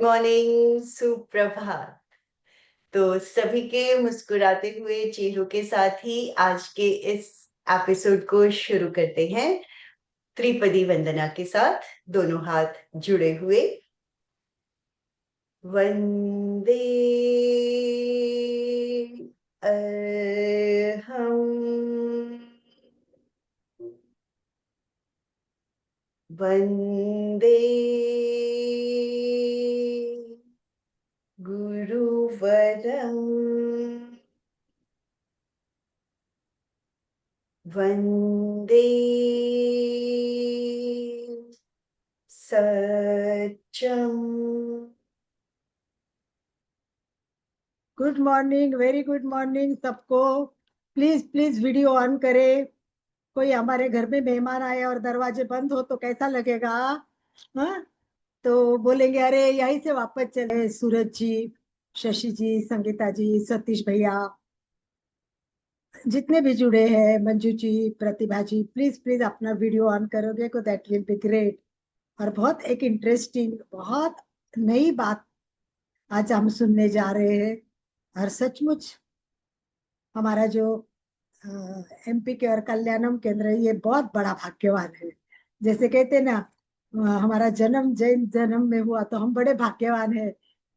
Morning, सुप्रभात। तो सभी के मुस्कुराते हुए चेहरों के साथ ही आज के इस एपिसोड को शुरू करते हैं त्रिपदी वंदना के साथ, दोनों हाथ जुड़े हुए। वंदे अहम, वंदे गुरुवरम, वंदे सत्यम। Good morning, very good morning सबको। प्लीज प्लीज वीडियो ऑन करें। कोई हमारे घर में मेहमान आए और दरवाजे बंद हो तो कैसा लगेगा? हाँ, तो बोलेंगे अरे यहीं से वापस चले। सूरज जी, शशि जी, संगीता जी, सतीश भैया, जितने भी जुड़े हैं, मंजू जी, प्रतिभा जी, प्लीज प्लीज अपना वीडियो ऑन करोगे तो दैट विल बी ग्रेट। और बहुत एक इंटरेस्टिंग, बहुत नई बात आज हम सुनने जा रहे हैं। और सचमुच हमारा जो एमपी के और कल्याणम केंद्र है, ये बहुत बड़ा भाग्यवान है। जैसे कहते हैं ना, हमारा जन्म जैन जन्म में हुआ तो हम बड़े भाग्यवान है,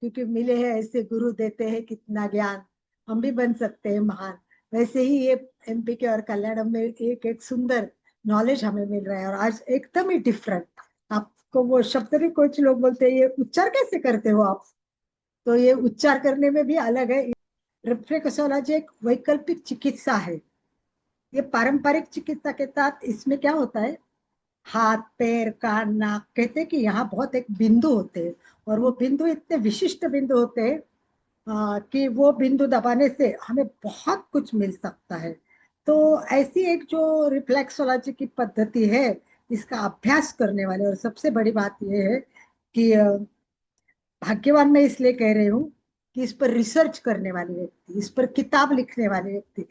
क्योंकि मिले हैं ऐसे गुरु, देते हैं कितना ज्ञान, हम भी बन सकते हैं महान। वैसे ही ये एमपी के और कल्याणम में एक एक सुंदर नॉलेज हमें मिल रहा है, और आज एकदम ही डिफरेंट। आपको वो शब्द भी कुछ लोग बोलते हैं, ये उच्चार कैसे करते हो आप? तो ये उच्चार करने में भी अलग है। रिफ्लेक्सोलॉजी एक वैकल्पिक चिकित्सा है। ये पारंपरिक चिकित्सा के साथ इसमें क्या होता है, हाथ पैर कान नाक, कहते हैं कि यहाँ बहुत एक बिंदु होते हैं, और वो बिंदु इतने विशिष्ट बिंदु होते हैं कि वो बिंदु दबाने से हमें बहुत कुछ मिल सकता है। तो ऐसी एक जो रिफ्लेक्सोलॉजी की पद्धति है, इसका अभ्यास करने वाले, और सबसे बड़ी बात यह है कि भाग्यवान मैं इसलिए कह रही हूँ कि इस पर रिसर्च करने वाले व्यक्ति, इस पर किताब लिखने वाले व्यक्ति,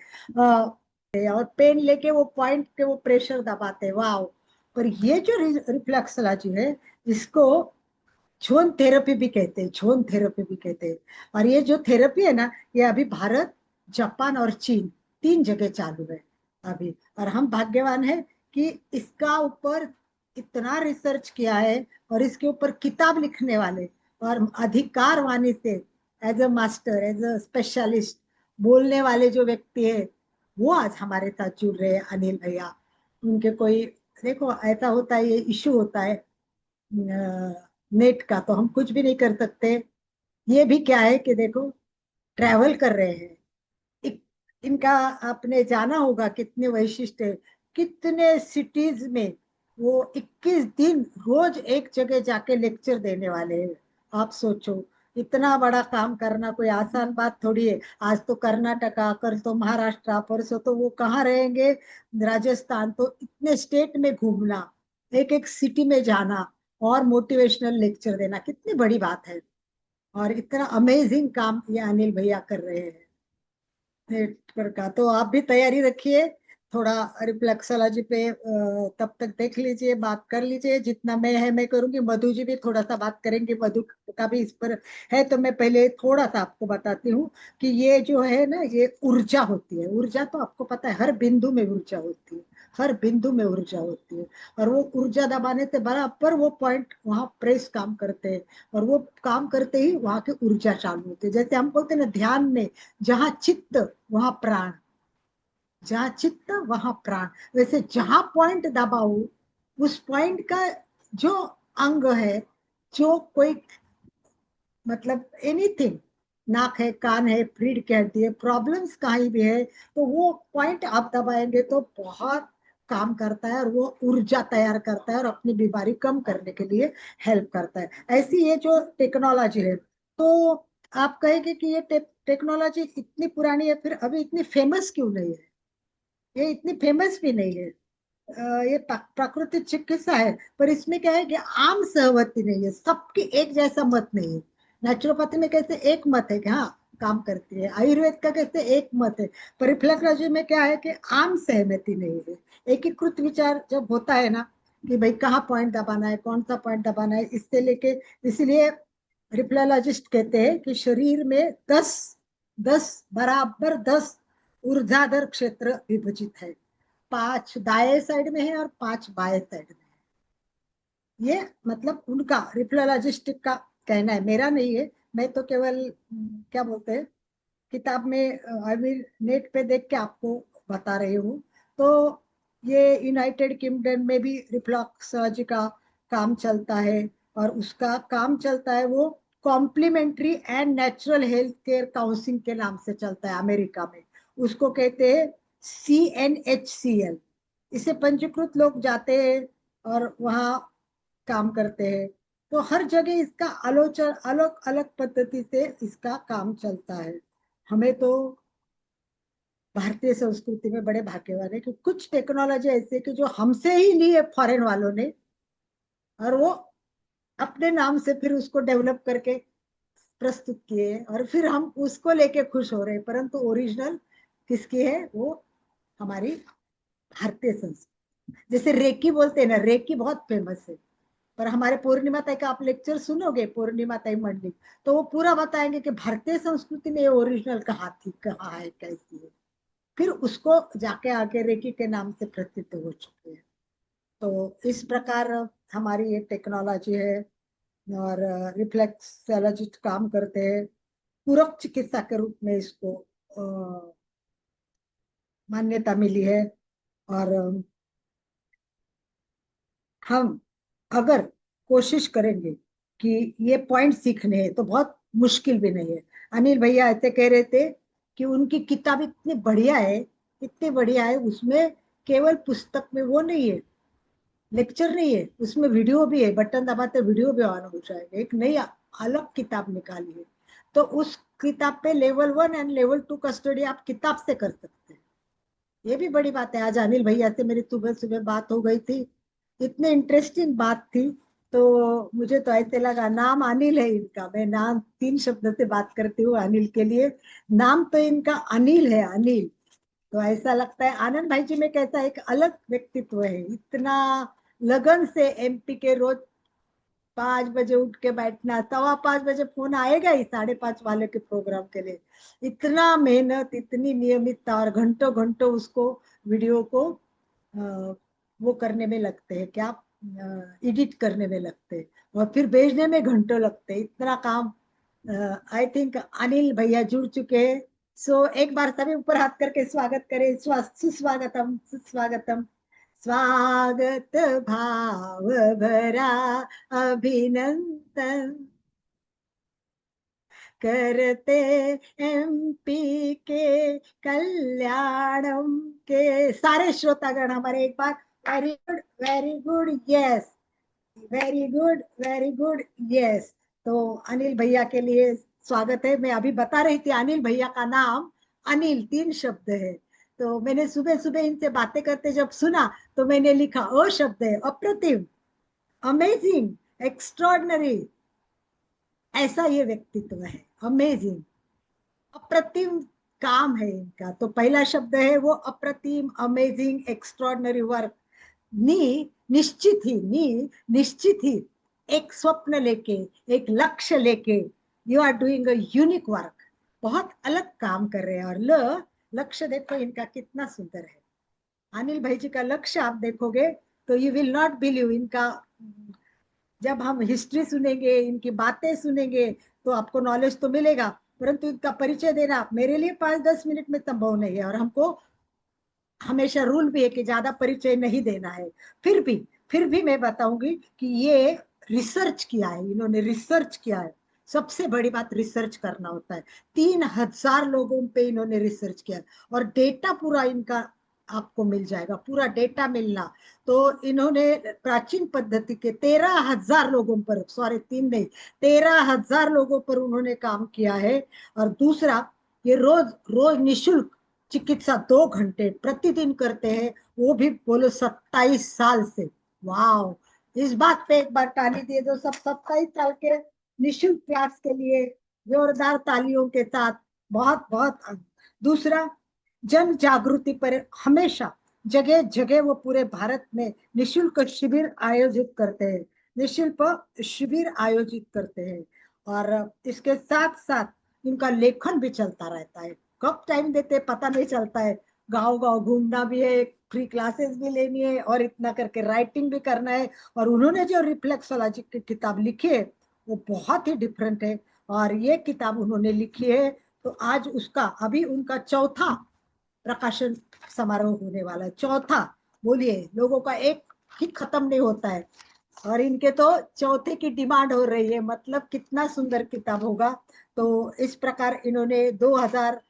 और पेन लेके वो पॉइंट के वो प्रेशर दबाते हैं, वाह। पर ये जो रिफ्लेक्सोलॉजी है, इसको झोन थेरेपी भी कहते हैं, झोन थेरेपी भी कहते हैं। और ये जो थेरेपी है ना, ये अभी भारत, जापान और चीन, तीन जगह चालू है अभी। और हम भाग्यवान है कि इसका ऊपर इतना रिसर्च किया है, और इसके ऊपर किताब लिखने वाले और अधिकार वाणी से as a master, as a specialist बोलने वाले जो व्यक्ति है, वो आज हमारे साथ जुड़ रहे हैं, अनिल भैया। उनके कोई, देखो ऐसा होता है, ये इशू होता है नेट का, तो हम कुछ भी नहीं कर सकते। ये भी क्या है कि देखो, ट्रैवल कर रहे हैं। इ, इनका आपने जाना होगा कितने वैशिष्ट है, कितने सिटीज में वो 21 दिन रोज एक जगह जाके लेक्चर देने वाले हैं। आप सोचो, इतना बड़ा काम करना कोई आसान बात थोड़ी है। आज तो कर्नाटका, कल तो महाराष्ट्र, परसों तो वो कहाँ रहेंगे, राजस्थान। तो इतने स्टेट में घूमना, एक एक सिटी में जाना, और मोटिवेशनल लेक्चर देना, कितनी बड़ी बात है। और इतना अमेजिंग काम ये अनिल भैया कर रहे हैं नेटवर्क का। तो आप भी तैयारी रखिए थोड़ा रिफ्लेक्सोलॉजी पे, तब तक देख लीजिए, बात कर लीजिए। जितना मैं करूंगी, मधु जी भी थोड़ा सा बात करेंगे, मधु का भी इस पर है। तो मैं पहले थोड़ा सा आपको बताती हूँ कि ये जो है ना, ये ऊर्जा होती है। ऊर्जा तो आपको पता है, हर बिंदु में ऊर्जा होती है, हर बिंदु में ऊर्जा होती है। और वो ऊर्जा दबाने से बराबर वो पॉइंट वहां प्रेस काम करते हैं, और वो काम करते ही वहां की ऊर्जा चालू होती है। जैसे हम बोलते हैं ना, ध्यान में जहाँ चित्त वहां प्राण, जहाँ चित्त वहां प्राण। वैसे जहां पॉइंट दबाओ, उस पॉइंट का जो अंग है, जो कोई, मतलब एनीथिंग, नाक है, कान है, रीढ़ की हड्डी है, प्रॉब्लम्स कहीं भी है, तो वो पॉइंट आप दबाएंगे तो बहुत काम करता है, और वो ऊर्जा तैयार करता है, और अपनी बीमारी कम करने के लिए हेल्प करता है। ऐसी ये जो टेक्नोलॉजी है, तो आप कहेंगे कि ये टेक्नोलॉजी इतनी पुरानी है, फिर अभी इतनी फेमस क्यों नहीं है? ये इतनी फेमस भी नहीं है। ये प्राकृतिक चिकित्सा है, पर इसमें क्या है कि आम सहमति नहीं है, सबकी एक जैसा मत नहीं है। नेचुरोपैथी में कैसे एक मत है कि हाँ काम करती है, आयुर्वेद का कैसे एक मत है, पर रिफ्लेक्सोलॉजी में क्या है कि आम सहमति नहीं है। एकीकृत विचार जब होता है ना, कि भाई कहाँ पॉइंट दबाना है, कौन सा पॉइंट दबाना है, इससे लेके, इसलिए रिप्लोलॉजिस्ट कहते हैं कि शरीर में 10 ऊर्ध्वाधर क्षेत्र विभाजित है। 5 दाएं साइड में है और 5 बाएं साइड में है। ये मतलब उनका रिप्लोलॉजिस्ट का कहना है, मेरा नहीं है। मैं तो केवल क्या बोलते हैं, किताब में अभी नेट पे देख के आपको बता रही हूँ। तो ये यूनाइटेड किंगडम में भी रिफ्लेक्सोलॉजी का काम चलता है, और उसका काम चलता है वो complementary and natural health care council के नाम से चलता है अमेरिका में। उसको कहते हैं CNHCL। इसे पंजीकृत लोग जाते हैं और वहाँ काम करते हैं। तो हर जगह इसका आलोचन अलग अलग पद्धति से इसका काम चलता है। हमें तो भारतीय संस्कृति में बड़े भाग्यवान है कि कुछ टेक्नोलॉजी ऐसी है कि जो हमसे ही ली है फॉरेन वालों ने, और वो अपने नाम से फिर उसको डेवलप करके प्रस्तुत किए, और फिर हम उसको लेके खुश हो रहे हैं। परंतु ओरिजिनल किसकी है? वो हमारी भारतीय संस्कृति। जैसे रेकी बोलते हैं ना, रेकी बहुत फेमस है। पर हमारे पूर्णिमा ताई का आप लेक्चर सुनोगे, पूर्णिमा ताई मंडलिक, तो वो पूरा बताएंगे कि भारतीय संस्कृति में ये ओरिजिनल कहाँ थी, कहाँ है, कैसी है। फिर उसको जाके आके रेकी के नाम से प्रसिद्ध हो चुके हैं। तो इस प्रकार हमारी ये टेक्नोलॉजी है। और रिफ्लेक्सोलॉजिस्ट काम करते हैं, पूरक चिकित्सा के रूप में इसको मान्यता मिली है। और हम अगर कोशिश करेंगे कि ये पॉइंट सीखने हैं तो बहुत मुश्किल भी नहीं है। अनिल भैया ऐसे कह रहे थे कि उनकी किताब इतनी बढ़िया है, इतनी बढ़िया है, उसमें केवल पुस्तक में वो नहीं है, लेक्चर नहीं है, उसमें वीडियो भी है। बटन दबाते वीडियो भी ऑन हो जाएगा। एक नई अलग किताब निकाली है। तो उस किताब पे लेवल 1 एंड लेवल 2 का स्टडी आप किताब से कर सकते हैं। ये भी बड़ी बात है। आज अनिल भैया से मेरी सुबह सुबह बात हो गई थी, इतने इंटरेस्टिंग बात थी। तो मुझे तो ऐसे लगा, नाम अनिल है इनका, मैं नाम 3 शब्द से बात करती हूँ अनिल के लिए। नाम तो इनका अनिल है, अनिल। तो ऐसा लगता है आनंद भाई जी में कैसा एक अलग व्यक्तित्व है, इतना लगन से MP के रोज 5 बजे उठ के बैठना, 5:15 बजे फोन आएगा ही 5:30 वाले के प्रोग्राम के लिए। इतना मेहनत, इतनी नियमितता, और घंटों घंटों उसको वीडियो को अ, वो करने में लगते हैं, क्या एडिट करने में लगते हैं, और फिर भेजने में घंटों लगते हैं, इतना काम। आई थिंक अनिल भैया जुड़ चुके हैं। सो एक बार सभी ऊपर हाथ करके स्वागत करें। सुस्वागतम, सुस्वागतम। स्वागत भाव भरा अभिनंदन करते MP के कल्याणम के सारे श्रोतागण हमारे एक बार very good, very good, yes, very good, very good, yes. तो अनिल भैया के लिए स्वागत है। मैं अभी बता रही थी अनिल भैया का नाम अनिल 3 शब्द है। तो मैंने सुबह सुबह इनसे बातें करते जब सुना, तो मैंने लिखा ओ शब्द है, अप्रतिम, अमेजिंग, एक्स्ट्रॉर्डनरी। ऐसा ये व्यक्तित्व है, अमेजिंग, अप्रतिम काम है इनका। तो पहला शब्द है वो अप्रतिम, अमेजिंग, एक्स्ट्रॉर्डनरी वर्क। नी निश्चित ही एक स्वप्न लेके, एक लक्ष्य लेके, you are doing a unique work. बहुत अलग काम कर रहे हैं। और लक्ष्य देखो इनका कितना सुंदर है। अनिल भाई जी का लक्ष्य आप देखोगे तो यू विल नॉट बिलीव इनका। जब हम हिस्ट्री सुनेंगे, इनकी बातें सुनेंगे, तो आपको नॉलेज तो मिलेगा, परंतु इनका परिचय देना मेरे लिए 5-10 मिनट में संभव नहीं है। और हमको हमेशा रूल भी है कि ज्यादा परिचय नहीं देना है। फिर भी फिर भी मैं बताऊंगी कि ये रिसर्च किया है, इन्होंने रिसर्च किया है। सबसे बड़ी बात रिसर्च करना होता है। 3,000 लोगों पे इन्होंने रिसर्च किया है, और डेटा पूरा इनका आपको मिल जाएगा, पूरा डेटा मिलना। तो इन्होंने प्राचीन पद्धति के 13,000 लोगों पर, सॉरी 3 नहीं, 13,000 लोगों पर उन्होंने काम किया है। और दूसरा, ये रोज रोज निशुल्क चिकित्सा 2 घंटे प्रतिदिन करते हैं, वो भी बोलो 27 साल से। वाह, इस बात पे एक बार ताली दिए दो सब 27 साल के निशुल्क क्लास के लिए, जोरदार तालियों के साथ। बहुत बहुत। दूसरा, जन जागृति पर हमेशा जगह जगह वो पूरे भारत में निशुल्क शिविर आयोजित करते हैं, निशुल्क शिविर आयोजित करते हैं। और इसके साथ साथ इनका लेखन भी चलता रहता है। कब टाइम देते पता नहीं चलता है। गांव गांव घूमना भी है, फ्री क्लासेस भी लेनी है, और इतना करके राइटिंग भी करना है। और उन्होंने जो रिफ्लेक्सोलॉजी की किताब लिखी है वो बहुत ही डिफरेंट है। और ये किताब उन्होंने लिखी है, तो आज उसका अभी उनका चौथा प्रकाशन समारोह होने वाला है। चौथा, बोलिए, लोगों का एक ही खत्म नहीं होता है, और इनके तो चौथे की डिमांड हो रही है। मतलब कितना सुंदर किताब होगा। तो इस प्रकार इन्होंने 2000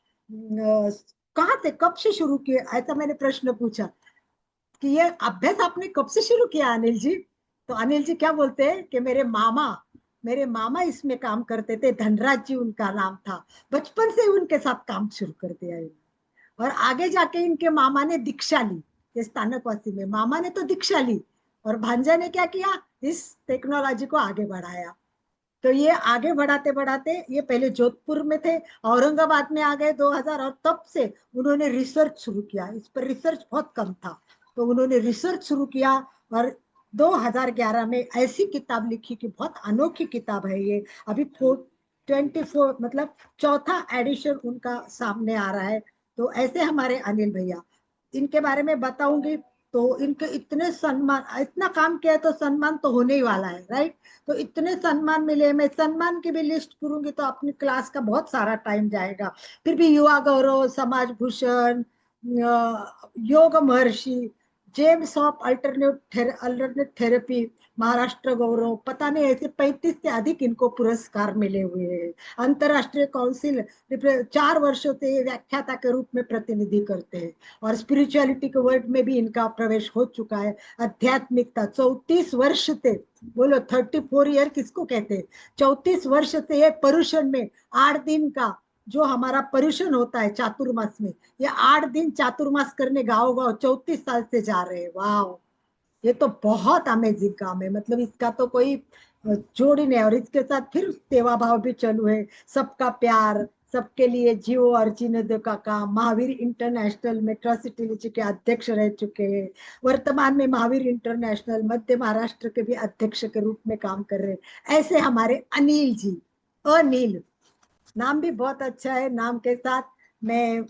कहाँ से कब से शुरू किए, ऐसा मैंने प्रश्न पूछा कि ये अभ्यास आपने कब से शुरू किया अनिल जी। तो अनिल जी क्या बोलते हैं कि मेरे मामा इसमें काम करते थे, धनराज जी उनका नाम था। बचपन से ही उनके साथ काम शुरू कर दिया है। और आगे जाके इनके मामा ने दीक्षा ली। ये स्थानकवासी में मामा ने तो दीक्षा ली, और भांजा ने क्या किया, इस टेक्नोलॉजी को आगे बढ़ाया। तो ये आगे बढ़ाते बढ़ाते, ये पहले जोधपुर में थे, औरंगाबाद में आ गए 2000, और तब से उन्होंने रिसर्च शुरू किया। इस पर रिसर्च बहुत कम था, तो उन्होंने रिसर्च शुरू किया। और 2011 में ऐसी किताब लिखी कि बहुत अनोखी किताब है ये। अभी 24, मतलब चौथा एडिशन उनका सामने आ रहा है। तो ऐसे हमारे अनिल भैया, इनके बारे में बताऊंगी। तो इनके इतने सम्मान, इतना काम किया है तो सम्मान तो होने ही वाला है, राइट। तो इतने सम्मान मिले, मैं सम्मान की भी लिस्ट करूंगी तो अपनी क्लास का बहुत सारा टाइम जाएगा। फिर भी युवा गौरव, समाज भूषण, योग महर्षि, gems of alternate therapy, Maharashtra गौरव, पता नहीं ऐसे 35 से अधिक इनको पुरस्कार मिले हुए हैं। अंतरराष्ट्रीय काउंसिल 4 वर्षों से ये व्याख्याता के रूप में प्रतिनिधि करते हैं। और स्पिरिचुअलिटी के वर्ल्ड में भी इनका प्रवेश हो चुका है। आध्यात्मिकता 34 वर्ष से, बोलो 34 ईयर किसको कहते हैं, 34 वर्ष से ये पर्यूषण में 8 दिन का जो हमारा पर्यूषण होता है चातुर्मास में, ये 8 दिन चातुर्मास करने गाँव गाँव 34 साल से जा रहे हैं। वाह, ये तो बहुत अमेजिंग काम है। मतलब इसका तो कोई जोड़ ही नहीं। और इसके साथ फिर सेवा भाव भी चालू है। सबका प्यार, सबके लिए जियो और जीने दो का काम, महावीर इंटरनेशनल में ट्रस्ट टीजी के अध्यक्ष रह चुके हैं। वर्तमान में महावीर इंटरनेशनल मध्य महाराष्ट्र के भी अध्यक्ष के रूप में काम कर रहे हैं। ऐसे हमारे अनिल जी, अनिल नाम भी बहुत अच्छा है। नाम के साथ मैं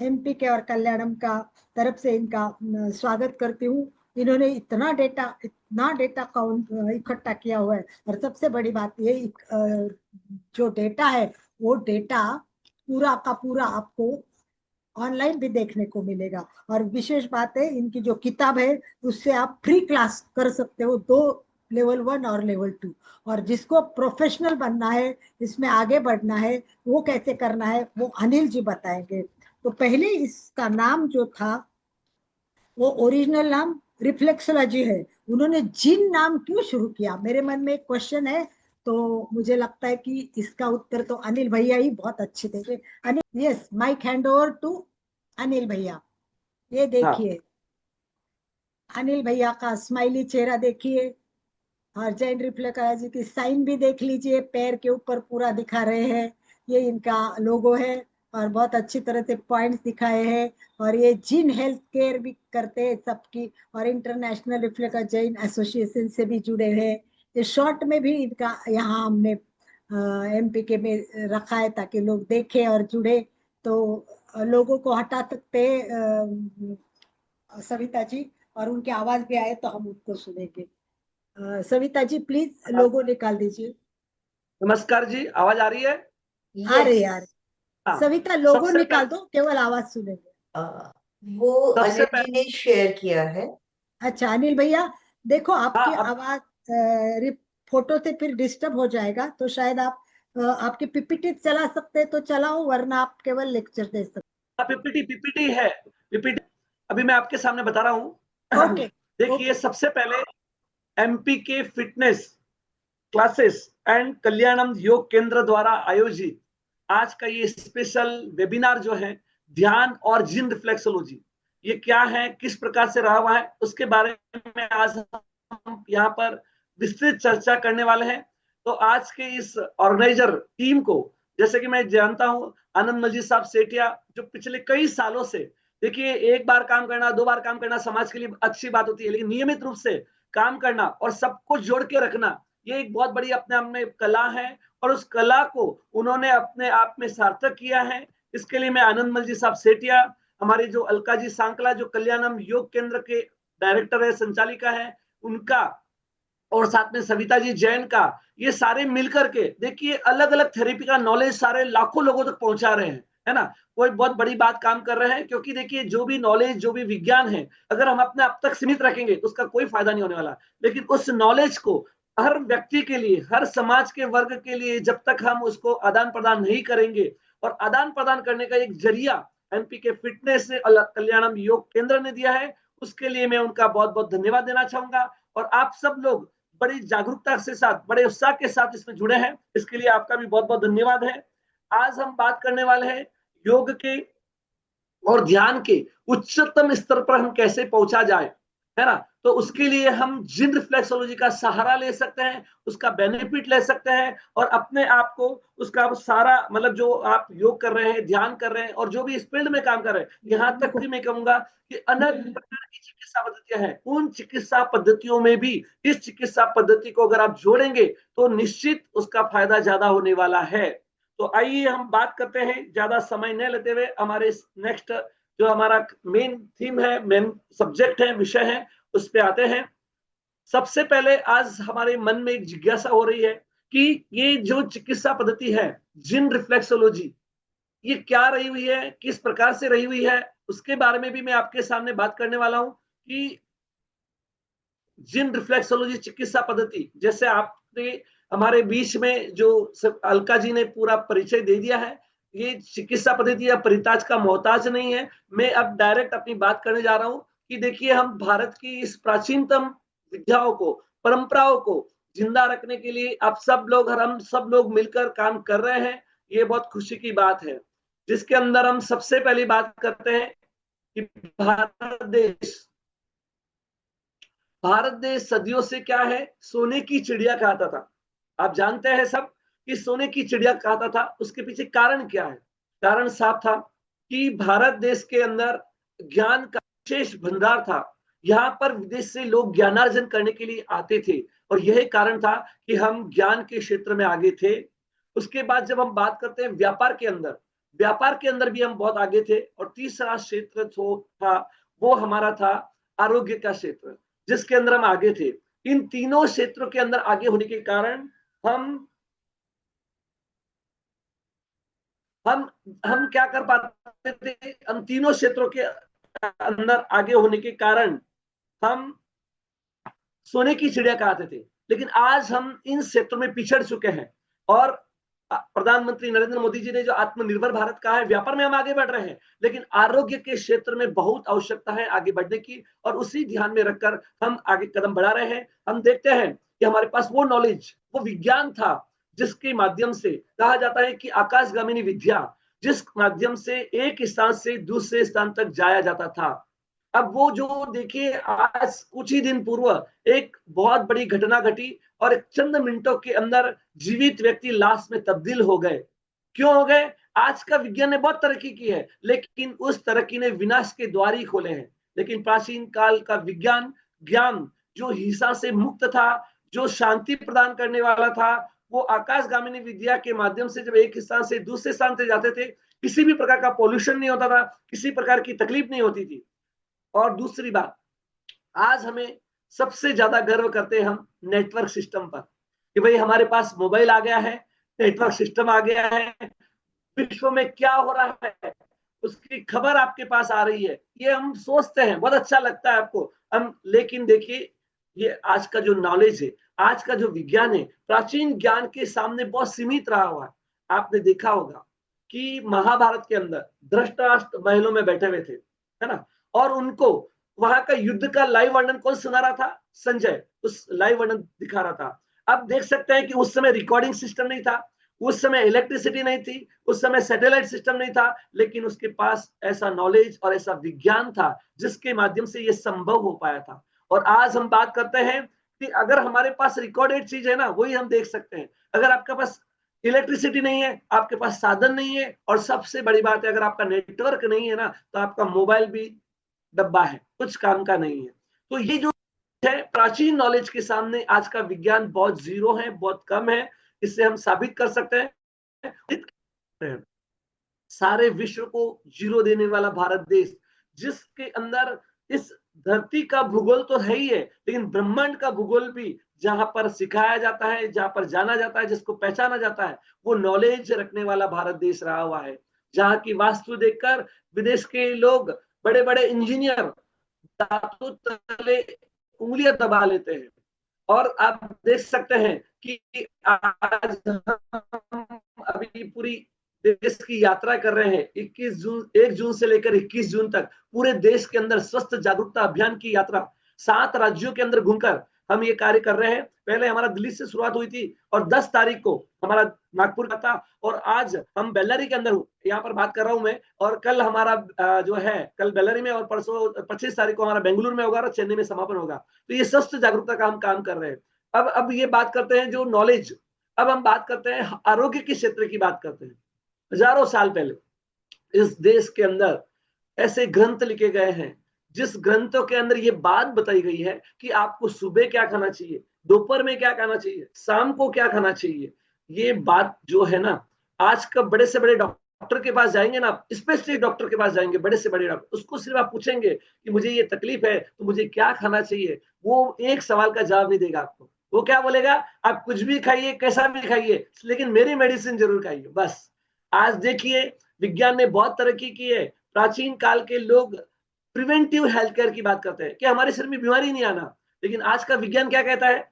एमपी के और कल्याणम का तरफ से इनका स्वागत करती हूँ। इन्होंने इतना डेटा काउंट इकट्ठा किया हुआ है। और सबसे बड़ी बात ये, जो डेटा है वो डेटा पूरा का पूरा आपको ऑनलाइन भी देखने को मिलेगा। और विशेष बात है, इनकी जो किताब है उससे आप फ्री क्लास कर सकते हो, 2 लेवल 1 और लेवल 2। और जिसको प्रोफेशनल बनना है, इसमें आगे बढ़ना है, वो कैसे करना है वो अनिल जी बताएंगे। तो पहले इसका नाम जो था, वो ओरिजिनल नाम रिफ्लेक्सोलॉजी है। उन्होंने जिन नाम क्यों शुरू किया, मेरे मन में एक क्वेश्चन है। तो मुझे लगता है कि इसका उत्तर तो अनिल भैया ही बहुत अच्छे देंगे। Anil, yes, mike hand over to Anil भैया। ये हाँ। देखिए, अनिल भैया का स्माइली चेहरा देखिए, और जैन रिफ्लेक्सोलॉजी की साइन भी देख लीजिए, पैर के ऊपर पूरा दिखा रहे हैं। ये इनका लोगो है, और बहुत अच्छी तरह से पॉइंट्स दिखाए हैं। और ये जिन हेल्थ केयर भी करते हैं सबकी, और इंटरनेशनल रिफ्लेक्टर जैन एसोसिएशन से भी जुड़े हैं। ये शॉर्ट में भी इनका यहाँ हमने एमपी के में रखा है ताकि लोग देखें और जुड़े। तो लोगों को हटा सकते हैं सविता जी, और उनकी आवाज भी आए तो हम उनको सुनेंगे। सविता जी प्लीज लोगो निकाल दीजिए। नमस्कार जी, आवाज आ रही है? आ यस। रही यार, हाँ। सविता लोगो सबसे निकाल पहले, दो, केवल आवाज सुनेंगे। वो सबसे अनिल पहले, जी ने शेयर किया है। अच्छा अनिल भैया, देखो हाँ आपकी अब आवाज फोटो से फिर डिस्टर्ब हो जाएगा, तो शायद आप आपकी पीपीटी चला सकते हैं तो चलाओ, वरना आप केवल लेक्चर दे सकते। पीपीटी पीपीटी है। पीपीटी अभी मैं आपके सामने बता रहा हूँ। ओके। देखिए, ओके। सबसे पहले एमपी के फिटनेस क्लासेस एंड कल्याणम योग केंद्र द्वारा आयोजित आज का ये स्पेशल वेबिनार जो है, ध्यान और जिन रिफ्लेक्सोलॉजी, ये क्या है, किस प्रकार से रहा हुआ है, उसके बारे में आज हम यहाँ पर विस्तृत चर्चा करने वाले हैं। तो आज के इस ऑर्गेनाइजर टीम को, जैसे कि मैं जानता हूं आनंद मलजी साहब सेठिया, जो पिछले कई सालों से, देखिए, एक बार काम करना, 2 बार काम करना समाज के लिए अच्छी बात होती है, लेकिन नियमित रूप से काम करना और सबको जोड़ के रखना, ये एक बहुत बड़ी अपने आप में कला है और उस कला को उन्होंने अपने आप में सार्थक किया है। इसके लिए मैं आनंदमल जी साहब सेठिया, हमारी जो अलका जी सांकला जो कल्याणम योग केंद्र के डायरेक्टर है, संचालिका है, उनका, और साथ में सविता जी जैन का, ये सारे मिलकर के देखिए अलग अलग थेरेपी का नॉलेज सारे लाखों लोगों तक पहुंचा रहे हैं, है ना। कोई बहुत बड़ी बात काम कर रहे हैं, क्योंकि देखिए जो भी नॉलेज, जो भी विज्ञान है, अगर हम अपने आप तक सीमित रखेंगे तो उसका कोई फायदा नहीं होने वाला। लेकिन उस नॉलेज को हर व्यक्ति के लिए, हर समाज के वर्ग के लिए जब तक हम उसको आदान प्रदान नहीं करेंगे, और आदान प्रदान करने का एक जरिया एमपी के फिटनेस कल्याणम योग केंद्र ने दिया है, उसके लिए मैं उनका बहुत बहुत धन्यवाद देना चाहूंगा। और आप सब लोग बड़ी जागरूकता के साथ, बड़े उत्साह के साथ इसमें जुड़े हैं, इसके लिए आपका भी बहुत बहुत धन्यवाद है। आज हम बात करने वाले हैं योग के और ध्यान के उच्चतम स्तर पर हम कैसे पहुंचा जाए, है ना। तो उसके लिए हम जिन रिफ्लेक्सोलॉजी का सहारा ले सकते हैं, उसका बेनिफिट ले सकते हैं, और अपने आप को उसका सारा मतलब जो आप योग कर रहे हैं, ध्यान कर रहे हैं, और जो भी इस फील्ड में काम कर रहे हैं, यहाँ तक भी मैं कहूंगा कि अनेक प्रकार की चिकित्सा पद्धतियां हैं, उन चिकित्सा पद्धतियों में भी इस चिकित्सा पद्धति को अगर आप जोड़ेंगे तो निश्चित उसका फायदा ज्यादा होने वाला है। तो आइए हम बात करते हैं, ज्यादा समय न लेते हुए हमारे नेक्स्ट जो हमारा मेन थीम है, मेन सब्जेक्ट है, विषय है, उस पे आते हैं। सबसे पहले आज हमारे मन में एक जिज्ञासा हो रही है कि ये जो चिकित्सा पद्धति है जिन रिफ्लेक्सोलॉजी, ये क्या रही हुई है, किस प्रकार से रही हुई है, उसके बारे में भी मैं आपके सामने बात करने वाला हूं कि जिन रिफ्लेक्सोलॉजी चिकित्सा पद्धति, जैसे आपने हमारे बीच में जो अलका जी ने पूरा परिचय दे दिया है, ये चिकित्सा पद्धति या परिताज का मोहताज नहीं है। मैं अब डायरेक्ट अपनी बात करने जा रहा हूं कि देखिए हम भारत की इस प्राचीनतम विद्याओं को, परंपराओं को जिंदा रखने के लिए आप सब लोग, हम सब लोग मिलकर काम कर रहे हैं। ये बहुत खुशी की बात है, जिसके अंदर हम सबसे पहली बात करते हैं कि भारत देश सदियों से क्या है, सोने की चिड़िया कहता था। आप जानते हैं सब कि सोने की चिड़िया कहता था, उसके पीछे कारण क्या है। कारण साफ था कि भारत देश के अंदर ज्ञान का विशेष भंडार था, यहाँ पर विदेश से लोग ज्ञानार्जन करने के लिए आते थे, और यही कारण था कि हम ज्ञान के क्षेत्र में आगे थे। उसके बाद जब हम बात करते हैं व्यापार के अंदर, व्यापार के अंदर भी हम बहुत आगे थे। और तीसरा क्षेत्र था वो हमारा था आरोग्य का क्षेत्र, जिसके अंदर हम आगे थे। इन तीनों क्षेत्रों के अंदर आगे होने के कारण हम हम क्या कर पाते थे, हम तीनों क्षेत्रों के अंदर आगे होने के कारण हम सोने की चिड़िया कहते थे। लेकिन आज हम इन क्षेत्रों में पिछड़ चुके हैं, और प्रधानमंत्री नरेंद्र मोदी जी ने जो आत्मनिर्भर भारत कहा है, व्यापार में हम आगे बढ़ रहे हैं, लेकिन आरोग्य के क्षेत्र में बहुत आवश्यकता है आगे बढ़ने की, और उसी ध्यान में रखकर हम आगे कदम बढ़ा रहे हैं। हम देखते हैं कि हमारे पास वो नॉलेज, वो विज्ञान था, जिसके माध्यम से कहा जाता है कि आकाशगामिनी विद्या, जिस माध्यम से एक स्थान से दूसरे स्थान तक जाया जाता था। अब वो जो देखिए, आज कुछ ही दिन पूर्व एक बहुत बड़ी घटना घटी, और एक चंद मिनटों के अंदर जीवित व्यक्ति लाश में तब्दील हो गए। क्यों हो गए? आज का विज्ञान ने बहुत तरक्की की है, लेकिन उस तरक्की ने विनाश के द्वार ही खोले हैं। लेकिन प्राचीन काल का विज्ञान, ज्ञान जो हिंसा से मुक्त था, जो शांति प्रदान करने वाला था, वो आकाशगामिनी विद्या के माध्यम से जब एक स्थान से दूसरे स्थान से जाते थे, किसी भी प्रकार का पॉल्यूशन नहीं होता था, किसी प्रकार की तकलीफ नहीं होती थी। और दूसरी बात, आज हमें सबसे ज्यादा गर्व करते हैं हम नेटवर्क सिस्टम पर, कि भाई हमारे पास मोबाइल आ गया है, नेटवर्क सिस्टम आ गया है, विश्व में क्या हो रहा है उसकी खबर आपके पास आ रही है। ये हम सोचते हैं, बहुत अच्छा लगता है आपको हम, लेकिन देखिए ये आज का जो नॉलेज है, आज का जो विज्ञान है, प्राचीन ज्ञान के सामने बहुत सीमित रहा हुआ है। आपने देखा होगा कि महाभारत के अंदर धृतराष्ट्र महलों में बैठे हुए थे, है ना, और उनको वहां का युद्ध का लाइव वर्णन कौन सुना रहा था? संजय उस लाइव वर्णन दिखा रहा था। अब देख सकते हैं कि उस समय रिकॉर्डिंग सिस्टम नहीं था, उस समय इलेक्ट्रिसिटी नहीं थी, उस समय सैटेलाइट सिस्टम नहीं था, लेकिन उसके पास ऐसा नॉलेज और ऐसा विज्ञान था जिसके माध्यम से यह संभव हो पाया था। और आज हम बात करते हैं कि अगर हमारे पास रिकॉर्डेड चीज है ना, वही हम देख सकते हैं। अगर आपके पास इलेक्ट्रिसिटी नहीं है, आपके पास साधन नहीं है, और सबसे बड़ी बात है अगर आपका नेटवर्क नहीं है ना, तो आपका मोबाइल भी डब्बा है, कुछ काम का नहीं है। तो ये जो है प्राचीन नॉलेज के सामने आज का विज्ञान बहुत जीरो है, बहुत कम है। इससे हम साबित कर सकते हैं सारे विश्व को जीरो देने वाला भारत देश, जिसके अंदर इस धरती का भूगोल तो है ही है, लेकिन ब्रह्मांड का भूगोल भी जहां पर सिखाया जाता है, जहां पर जाना जाता है, जिसको पहचाना जाता है, वो नॉलेज रखने वाला भारत देश रहा हुआ है। जहां की वास्तु देखकर विदेश के लोग, बड़े बड़े इंजीनियर दांतों तले उंगलियां दबा लेते हैं। और आप देख सकते हैं कि आज हम अभी पूरी देश की यात्रा कर रहे हैं। 1 जून से लेकर 21 जून तक पूरे देश के अंदर स्वस्थ जागरूकता अभियान की यात्रा 7 राज्यों के अंदर घूमकर हम ये कार्य कर रहे हैं। पहले हमारा दिल्ली से शुरुआत हुई थी और 10 तारीख को हमारा नागपुर का था, और आज हम बेल्लारी के अंदर यहाँ पर बात कर रहा हूं मैं। और कल हमारा जो है कल बेल्लारी में, और परसों 25 तारीख को हमारा बेंगलुरु में होगा और चेन्नई में समापन होगा। तो ये स्वस्थ जागरूकता का हम काम कर रहे हैं। अब ये बात करते हैं जो नॉलेज, अब हम बात करते हैं आरोग्य के क्षेत्र की बात करते हैं। हजारों साल पहले इस देश के अंदर ऐसे ग्रंथ लिखे गए हैं जिस ग्रंथों के अंदर ये बात बताई गई है कि आपको सुबह क्या खाना चाहिए, दोपहर में क्या खाना चाहिए, शाम को क्या खाना चाहिए। ये बात जो है ना, आज का बड़े से बड़े डॉक्टर के पास जाएंगे ना, स्पेशलिस्ट डॉक्टर के पास जाएंगे, बड़े से बड़े डॉक्टर, उसको सिर्फ आप पूछेंगे कि मुझे ये तकलीफ है तो मुझे क्या खाना चाहिए, वो एक सवाल का जवाब नहीं देगा आपको। वो क्या बोलेगा, आप कुछ भी खाइए, कैसा भी खाइए, लेकिन मेरी मेडिसिन जरूर खाइए, बस। आज देखिए विज्ञान ने बहुत तरक्की की है। प्राचीन काल के लोग प्रिवेंटिव हेल्थ केयर की बात करते हैं कि हमारे शरीर में बीमारी नहीं आना, लेकिन आज का विज्ञान क्या कहता है,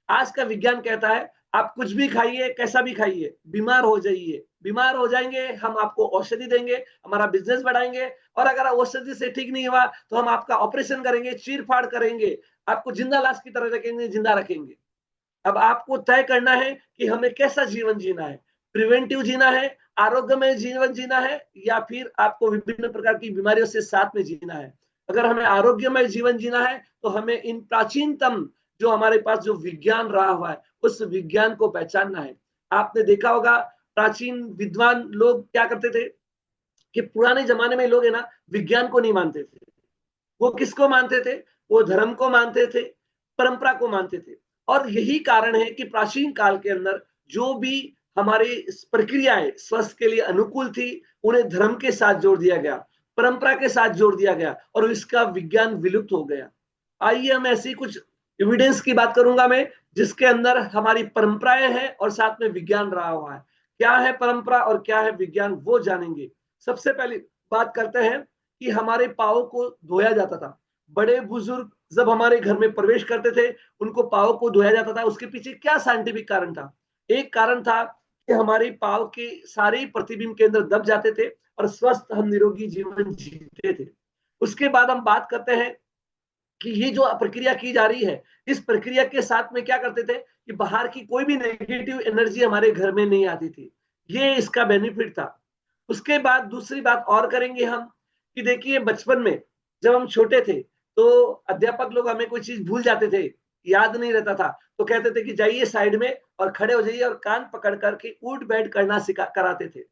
आज का विज्ञान कहता है आप कुछ भी खाइए, कैसा भी खाइए, बीमार हो जाइए, बीमार हो जाएंगे, हम आपको औषधि देंगे, हमारा बिजनेस बढ़ाएंगे, और अगर औषधि से ठीक नहीं हुआ तो हम आपका ऑपरेशन करेंगे, चीर फाड़ करेंगे, आपको जिंदा लाश की तरह रखेंगे, जिंदा रखेंगे। अब आपको तय करना है कि हमें कैसा जीवन जीना है, प्रिवेंटिव जीना है, आरोग्यमय जीवन जीना है, या फिर आपको विभिन्न प्रकार की बीमारियों से साथ में जीना है। अगर हमें आरोग्यमय जीवन जीना है तो हमें इन प्राचीनतम जो हमारे पास जो विज्ञान रहा हुआ है उस विज्ञान को पहचानना है। आपने देखा होगा प्राचीन विद्वान लोग क्या करते थे कि पुराने जमाने में लोग है ना विज्ञान को नहीं मानते थे। वो किसको मानते थे, वो धर्म को मानते थे, परंपरा को मानते थे। और यही कारण है कि प्राचीन काल के अंदर जो भी हमारी प्रक्रियाएं स्वास्थ्य के लिए अनुकूल थी उन्हें धर्म के साथ जोड़ दिया गया, परंपरा के साथ जोड़ दिया गया, और इसका विज्ञान विलुप्त हो गया। आइए हम ऐसी कुछ एविडेंस की बात करूंगा मैं, जिसके अंदर हमारी परंपराएं हैं और साथ में विज्ञान रहा हुआ है। क्या है परंपरा और क्या है विज्ञान, वो जानेंगे। सबसे पहले बात करते हैं कि हमारे पाँव को धोया जाता था। बड़े बुजुर्ग जब हमारे घर में प्रवेश करते थे उनको पाँव को धोया जाता था। उसके पीछे क्या साइंटिफिक कारण था? एक कारण था कि हमारे पाँव के सारे प्रतिबिंब के अंदर दब जाते थे और स्वस्थ हम निरोगी जीवन जीते थे। उसके बाद हम बात करते हैं कि ये जो प्रक्रिया की जा रही है, इस प्रक्रिया के साथ में क्या करते थे कि बाहर की कोई भी नेगेटिव एनर्जी हमारे घर में नहीं आती थी। ये इसका बेनिफिट था। उसके बाद दूसरी बात और करेंगे हम कि देखिए बचपन में जब हम छोटे थे तो अध्यापक लोग हमें कोई चीज भूल जाते थे, याद नहीं रहता था, तो कहते थे कि जाइए साइड में और खड़े हो जाइए और कान पकड़ करके उठ बैठ करना सिखा कराते थे।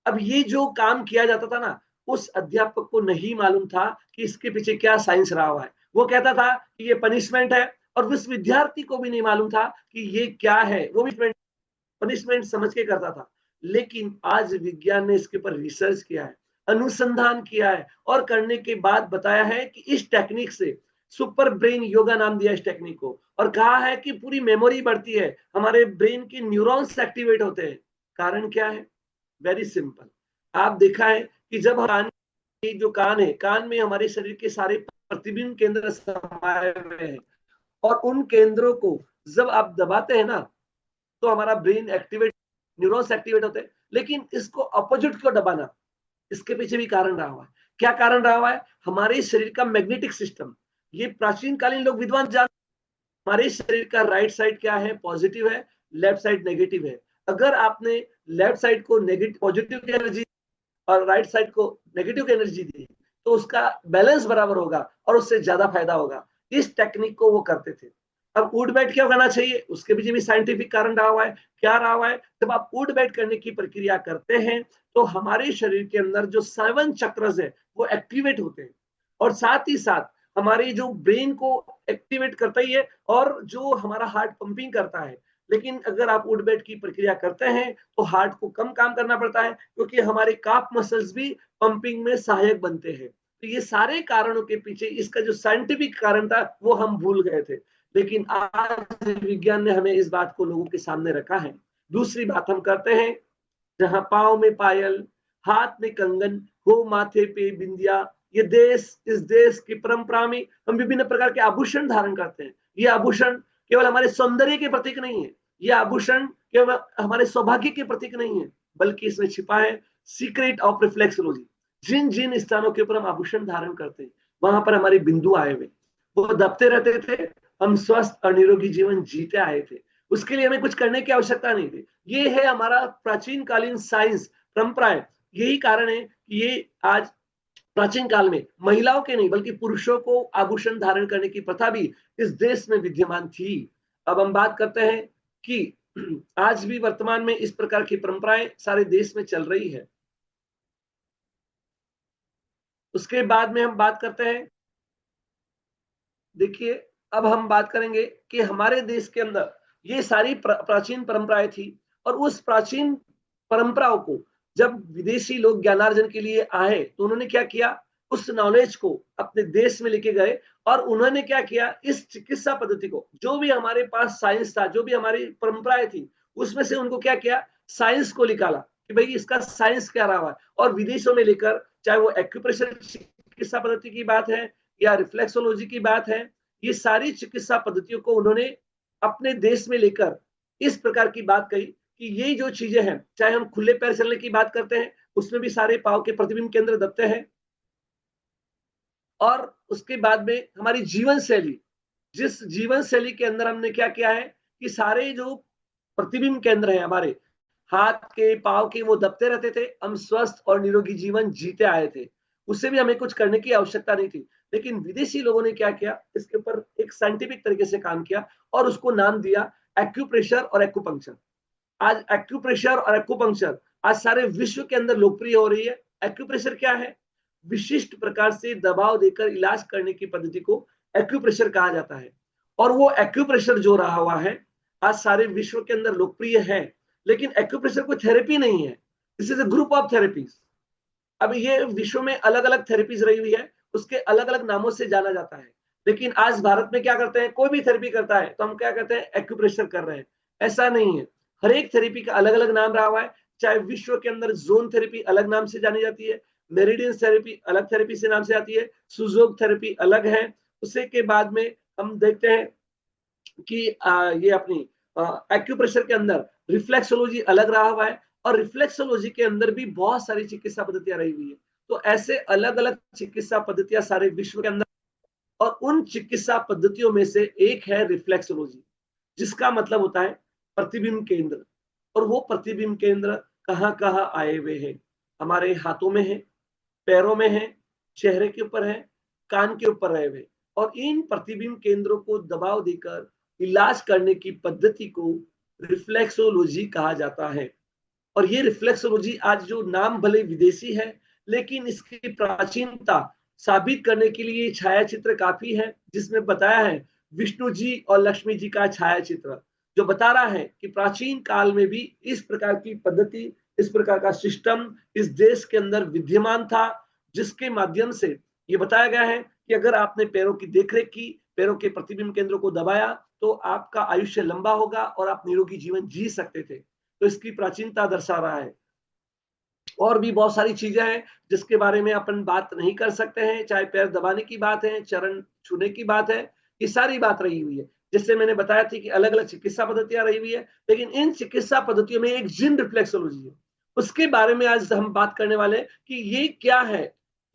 अब ये जो काम किया जाता था ना, उस अध्यापक को नहीं मालूम था कि इसके पीछे क्या साइंस रहा हुआ है। वो कहता था कि ये पनिशमेंट है, और उस विद्यार्थी को भी नहीं मालूम था कि ये क्या है, वो भी पनिशमेंट समझ के करता था। लेकिन आज विज्ञान ने इसके ऊपर रिसर्च किया है, अनुसंधान किया है, और करने के बाद बताया है कि इस टेक्निक से सुपर ब्रेन योगा नाम दिया इस टेक्निक को, और कहा है कि पूरी मेमोरी बढ़ती है, हमारे ब्रेन के न्यूरॉन्स एक्टिवेट होते हैं। कारण क्या है? Very simple. आप देखा है कि जब हम जो कान है, कान में हमारे शरीर के सारे प्रतिबिंब केंद्र समाये हुए हैं, और उन केंद्रों को जब आप दबाते हैं ना तो हमारा ब्रेन एक्टिवेट, न्यूरॉन्स एक्टिवेट होते हैं। लेकिन इसको अपोजिट क्यों दबाना, इसके पीछे भी कारण रहा हुआ है। क्या कारण रहा हुआ है? हमारे शरीर का मैग्नेटिक सिस्टम। ये प्राचीन कालीन लोग विद्वान जान, हमारे शरीर का राइट साइड क्या है, पॉजिटिव है, लेफ्ट साइड नेगेटिव है। अगर आपने लेफ्ट साइड को नेगेटिव पॉजिटिव एनर्जी और राइट साइड को नेगेटिव एनर्जी दी तो उसका बैलेंस बराबर होगा और उससे ज्यादा फायदा होगा। इस टेक्निक को वो करते थे। अब उठ बैठ क्यों करना चाहिए, उसके पीछे भी साइंटिफिक कारण रहा हुआ है। क्या रहा हुआ है? जब आप उठ बैठ करने की प्रक्रिया करते हैं तो हमारे शरीर के अंदर जो 7 चक्रस है वो एक्टिवेट होते हैं, और साथ ही साथ हमारी जो ब्रेन को एक्टिवेट करता ही है और जो हमारा हार्ट पंपिंग करता है। लेकिन अगर आप उठ बैठ की प्रक्रिया करते हैं तो हार्ट को कम काम करना पड़ता है, क्योंकि हमारे काफ मसल्स भी पंपिंग में सहायक बनते हैं। तो ये सारे कारणों के पीछे इसका जो साइंटिफिक कारण था वो हम भूल गए थे, लेकिन आज विज्ञान ने हमें इस बात को लोगों के सामने रखा है। दूसरी बात हम करते हैं, जहां पाँव में पायल, हाथ में कंगन, हो माथे पे बिंदिया, ये इस देश की परंपरा में हम विभिन्न प्रकार के आभूषण धारण करते हैं। ये आभूषण केवल हमारे सौंदर्य के प्रतीक नहीं है, ये आभूषण केवल हमारे सौभाग्य के प्रतीक नहीं है, बल्कि इसमें छिपा है सीक्रेट ऑफ रिफ्लेक्सोलॉजी। जिन जिन स्थानों के ऊपर हम आभूषण धारण करते हैं वहां पर हमारे बिंदु आए हुए, वो दबते रहते थे, हम स्वस्थ और निरोगी जीवन जीते आए थे। उसके लिए हमें कुछ करने की आवश्यकता नहीं थी। ये है हमारा प्राचीन कालीन साइंस, परंपराएं। यही कारण है कि ये आज प्राचीन काल में महिलाओं के नहीं बल्कि पुरुषों को आभूषण धारण करने की प्रथा भी इस देश में विद्यमान थी। अब हम बात करते हैं कि आज भी वर्तमान में इस प्रकार की परंपराएं सारे देश में चल रही है। उसके बाद में हम बात करते हैं, देखिए अब हम बात करेंगे कि हमारे देश के अंदर ये सारी प्राचीन परंपराएं थी, और उस प्राचीन परंपराओं को जब विदेशी लोग ज्ञानार्जन के लिए आए तो उन्होंने क्या किया, उस नॉलेज को अपने देश में लेके गए, और उन्होंने क्या किया, इस चिकित्सा पद्धति को, जो भी हमारे पास साइंस था, जो भी हमारी परंपराएं थी, उसमें से उनको क्या किया, साइंस को निकाला कि भाई इसका साइंस क्या रहा है, और विदेशों में लेकर, चाहे वो एक्यूप्रेशर चिकित्सा पद्धति की बात है या रिफ्लेक्सोलॉजी की बात है, ये सारी चिकित्सा पद्धतियों को उन्होंने अपने देश में लेकर इस प्रकार की बात कही कि ये जो चीजें हैं, चाहे हम खुले पैर चलने की बात करते हैं, उसमें भी सारे पांव के प्रतिबिंब केंद्र दबते हैं। और उसके बाद में हमारी जीवन शैली, जिस जीवन शैली के अंदर हमने क्या किया है कि सारे जो प्रतिबिंब केंद्र हैं हमारे हाथ के पांव के, वो दबते रहते थे, हम स्वस्थ और निरोगी जीवन जीते आए थे, उससे भी हमें कुछ करने की आवश्यकता नहीं थी। लेकिन विदेशी लोगों ने क्या किया, इसके ऊपर एक साइंटिफिक तरीके से काम किया और उसको नाम दिया एक्यूप्रेशर और एक्यूपंक्चर। आज एक्यूप्रेशर और एक्यूपंक्चर आज सारे विश्व के अंदर लोकप्रिय हो रही है। एक्यूप्रेशर क्या है, विशिष्ट प्रकार से दबाव देकर इलाज करने की पद्धति को एक्यूप्रेशर कहा जाता है। और वो एक्यूप्रेशर जो रहा हुआ है आज सारे विश्व के अंदर लोकप्रिय है। लेकिन एक्यूप्रेशर कोई थेरेपी नहीं है, this is a group of therapies. अब ये विश्व में अलग अलग थेरेपीज रही हुई है, उसके अलग अलग नामों से जाना जाता है। लेकिन आज भारत में क्या करते हैं, कोई भी थेरेपी करता है तो हम क्या कहते हैं, एक्यूप्रेशर कर रहे हैं। ऐसा नहीं है, हर एक थेरेपी का अलग अलग नाम रहा हुआ है। चाहे विश्व के अंदर जोन थेरेपी अलग नाम से जानी जाती है, मेरिडियन थेरेपी अलग थेरेपी से नाम से आती है, सुजोग थेरेपी अलग है। उसी के बाद में हम देखते हैं कि ये अपनी एक्यूप्रेशर के अंदर रिफ्लेक्सोलॉजी अलग रहा हुआ है, और रिफ्लेक्सोलॉजी के अंदर भी बहुत सारी चिकित्सा पद्धतियां रही हुई है। तो ऐसे अलग अलग चिकित्सा पद्धतियां सारे विश्व के अंदर, और उन चिकित्सा पद्धतियों में से एक है रिफ्लेक्सोलॉजी, जिसका मतलब होता है प्रतिबिंब केंद्र। और वो प्रतिबिंब केंद्र कहाँ कहाँ आए हुए हैं, हमारे हाथों में है, पैरों में है, चेहरे के ऊपर है, कान के ऊपर रहे हुए। और इन प्रतिबिंब केंद्रों को दबाव देकर इलाज करने की पद्धति को रिफ्लेक्सोलॉजी कहा जाता है। और ये रिफ्लेक्सोलॉजी आज जो नाम भले विदेशी है, लेकिन इसकी प्राचीनता साबित करने के लिए छायाचित्र काफी है, जिसमें बताया है विष्णु जी और लक्ष्मी जी का छायाचित्र, जो बता रहा है कि प्राचीन काल में भी इस प्रकार की पद्धति, इस प्रकार का सिस्टम इस देश के अंदर विद्यमान था, जिसके माध्यम से ये बताया गया है कि अगर आपने पैरों की देखरेख की, पैरों के प्रतिबिंब केंद्रों को दबाया, तो आपका आयुष्य लंबा होगा और आप निरोगी जीवन जी सकते थे। तो इसकी प्राचीनता दर्शा रहा है। और भी बहुत सारी चीजें हैं जिसके बारे में अपन बात नहीं कर सकते हैं, चाहे पैर दबाने की बात है, चरण छूने की बात है, ये सारी बात रही हुई है। जिससे मैंने बताया थी कि अलग अलग चिकित्सा पद्धतियां रही हुई है, लेकिन इन चिकित्सा पद्धतियों में एक जिन रिफ्लेक्सोलॉजी है, उसके बारे में आज हम बात करने वाले कि ये क्या है।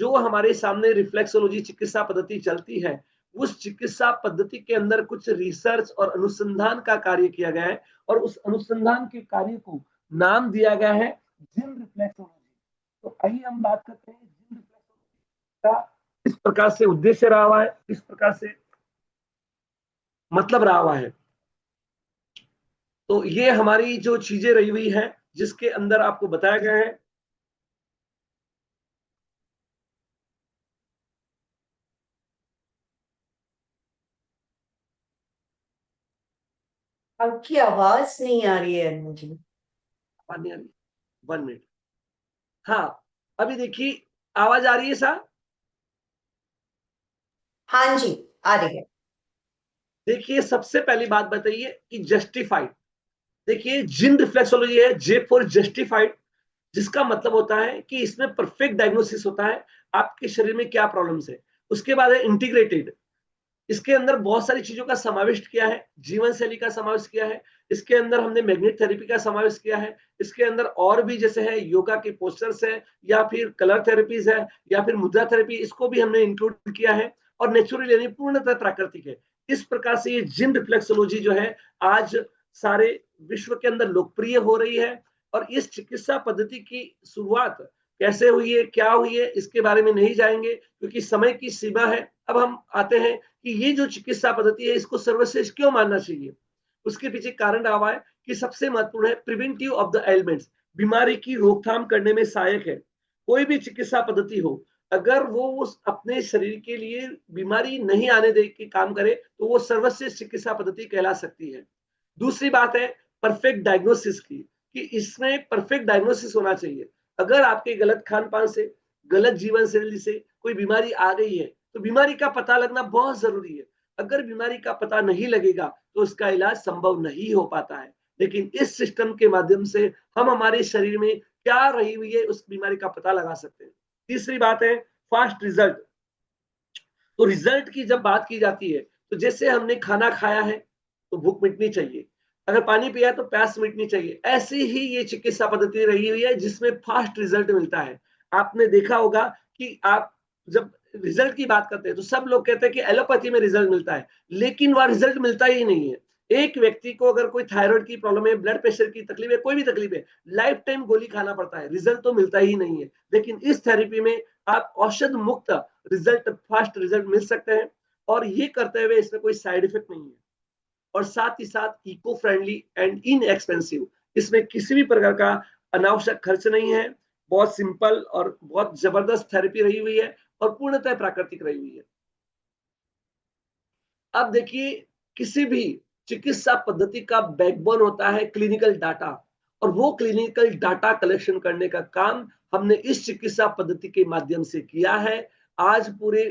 जो हमारे सामने रिफ्लेक्सोलॉजी चिकित्सा पद्धति चलती है, उस चिकित्सा पद्धति के अंदर कुछ रिसर्च और अनुसंधान का कार्य किया गया है, और उस अनुसंधान के कार्य को नाम दिया गया है जिन रिफ्लेक्सोलॉजी। तो आइए हम बात करते हैं जिन रिफ्लेक्सोलॉजी का इस प्रकार से उद्देश्य रहा हुआ है, इस प्रकार से मतलब रहा हुआ है। तो ये हमारी जो चीजें रही हुई है, जिसके अंदर आपको बताया गया है आपकी आवाज नहीं आ रही है अनु जी। आवाज नहीं आ रही? 1 मिनट। हाँ, अभी देखिए आवाज आ रही है सा? हाँ जी, आ रही है। देखिए सबसे पहली बात बताइए कि जस्टिफाइड। देखिए जिन रिफ्लेक्सोलॉजी है जे फॉर जस्टिफाइड, जिसका मतलब होता है कि इसमें परफेक्ट डायग्नोसिस होता है आपके शरीर में क्या प्रॉब्लम्स है। उसके बाद है इंटीग्रेटेड, इसके अंदर बहुत सारी चीजों का समावेश किया है, जीवन शैली का समावेश किया है, इसके अंदर हमने मैग्नेट थेरेपी का समावेश किया है, इसके अंदर और भी जैसे है योगा के पोस्टर्स है या फिर कलर थेरेपीज है या फिर मुद्रा थेरेपी, इसको भी हमने इंक्लूड किया है। और नेचुरल यानी पूर्णतः प्राकृतिक है। इस प्रकार से ये जिन रिफ्लेक्सोलॉजी जो है आज सारे विश्व के अंदर लोकप्रिय हो रही है। और इस चिकित्सा पद्धति की शुरुआत कैसे हुई है, क्या हुई है, इसके बारे में नहीं जाएंगे क्योंकि समय की सीमा है। अब हम आते हैं कि ये जो चिकित्सा पद्धति है इसको सर्वश्रेष्ठ क्यों मानना चाहिए। उसके पीछे कारण रहा है कि सबसे महत्वपूर्ण है प्रिवेंटिव ऑफ द एलिमेंट्स, बीमारी की रोकथाम करने में सहायक है। कोई भी चिकित्सा पद्धति हो, अगर वो उस अपने शरीर के लिए बीमारी नहीं आने दे के काम करे तो वो सर्वश्रेष्ठ चिकित्सा पद्धति कहला सकती है। दूसरी बात है परफेक्ट डायग्नोसिस की, कि इसमें परफेक्ट डायग्नोसिस होना चाहिए। अगर आपके गलत खान पान से, गलत जीवन शैली से कोई बीमारी आ गई है तो बीमारी का पता लगना बहुत जरूरी है। अगर बीमारी का पता नहीं लगेगा तो उसका इलाज संभव नहीं हो पाता है। लेकिन इस सिस्टम के माध्यम से हम हमारे शरीर में क्या रही हुई है उस बीमारी का पता लगा सकते हैं। तीसरी बात है फास्ट रिजल्ट। तो रिजल्ट की जब बात की जाती है तो जैसे हमने खाना खाया है तो भूख मिटनी चाहिए, अगर पानी पिया तो प्यास मिटनी चाहिए। ऐसी ही ये चिकित्सा पद्धति रही हुई है जिसमें फास्ट रिजल्ट मिलता है। आपने देखा होगा कि आप जब रिजल्ट की बात करते हैं तो सब लोग कहते हैं कि एलोपैथी में रिजल्ट मिलता है, लेकिन वह रिजल्ट मिलता ही नहीं है। एक व्यक्ति को अगर कोई थायराइड की प्रॉब्लम है, ब्लड प्रेशर की तकलीफ है, कोई भी तकलीफ है, लाइफ टाइम गोली खाना पड़ता है, रिजल्ट तो मिलता ही नहीं है। लेकिन इस थेरेपी में आप औषध मुक्त रिजल्ट, फास्ट रिजल्ट मिल सकते हैं। और ये करते हुए इसमें कोई साइड इफेक्ट नहीं है। और साथ ही साथ इको फ्रेंडली एंड इनएक्सपेंसिव, इसमें किसी भी प्रकार का अनावश्यक खर्च नहीं है। बहुत सिंपल और बहुत जबरदस्त थेरेपी रही हुई है और पूर्णतः प्राकृतिक रही हुई है। अब देखिए किसी भी चिकित्सा पद्धति का बैकबोन होता है क्लिनिकल डाटा, और वो क्लिनिकल डाटा कलेक्शन करने का काम हमने इस चिकित्सा पद्धति के माध्यम से किया है। आज पूरे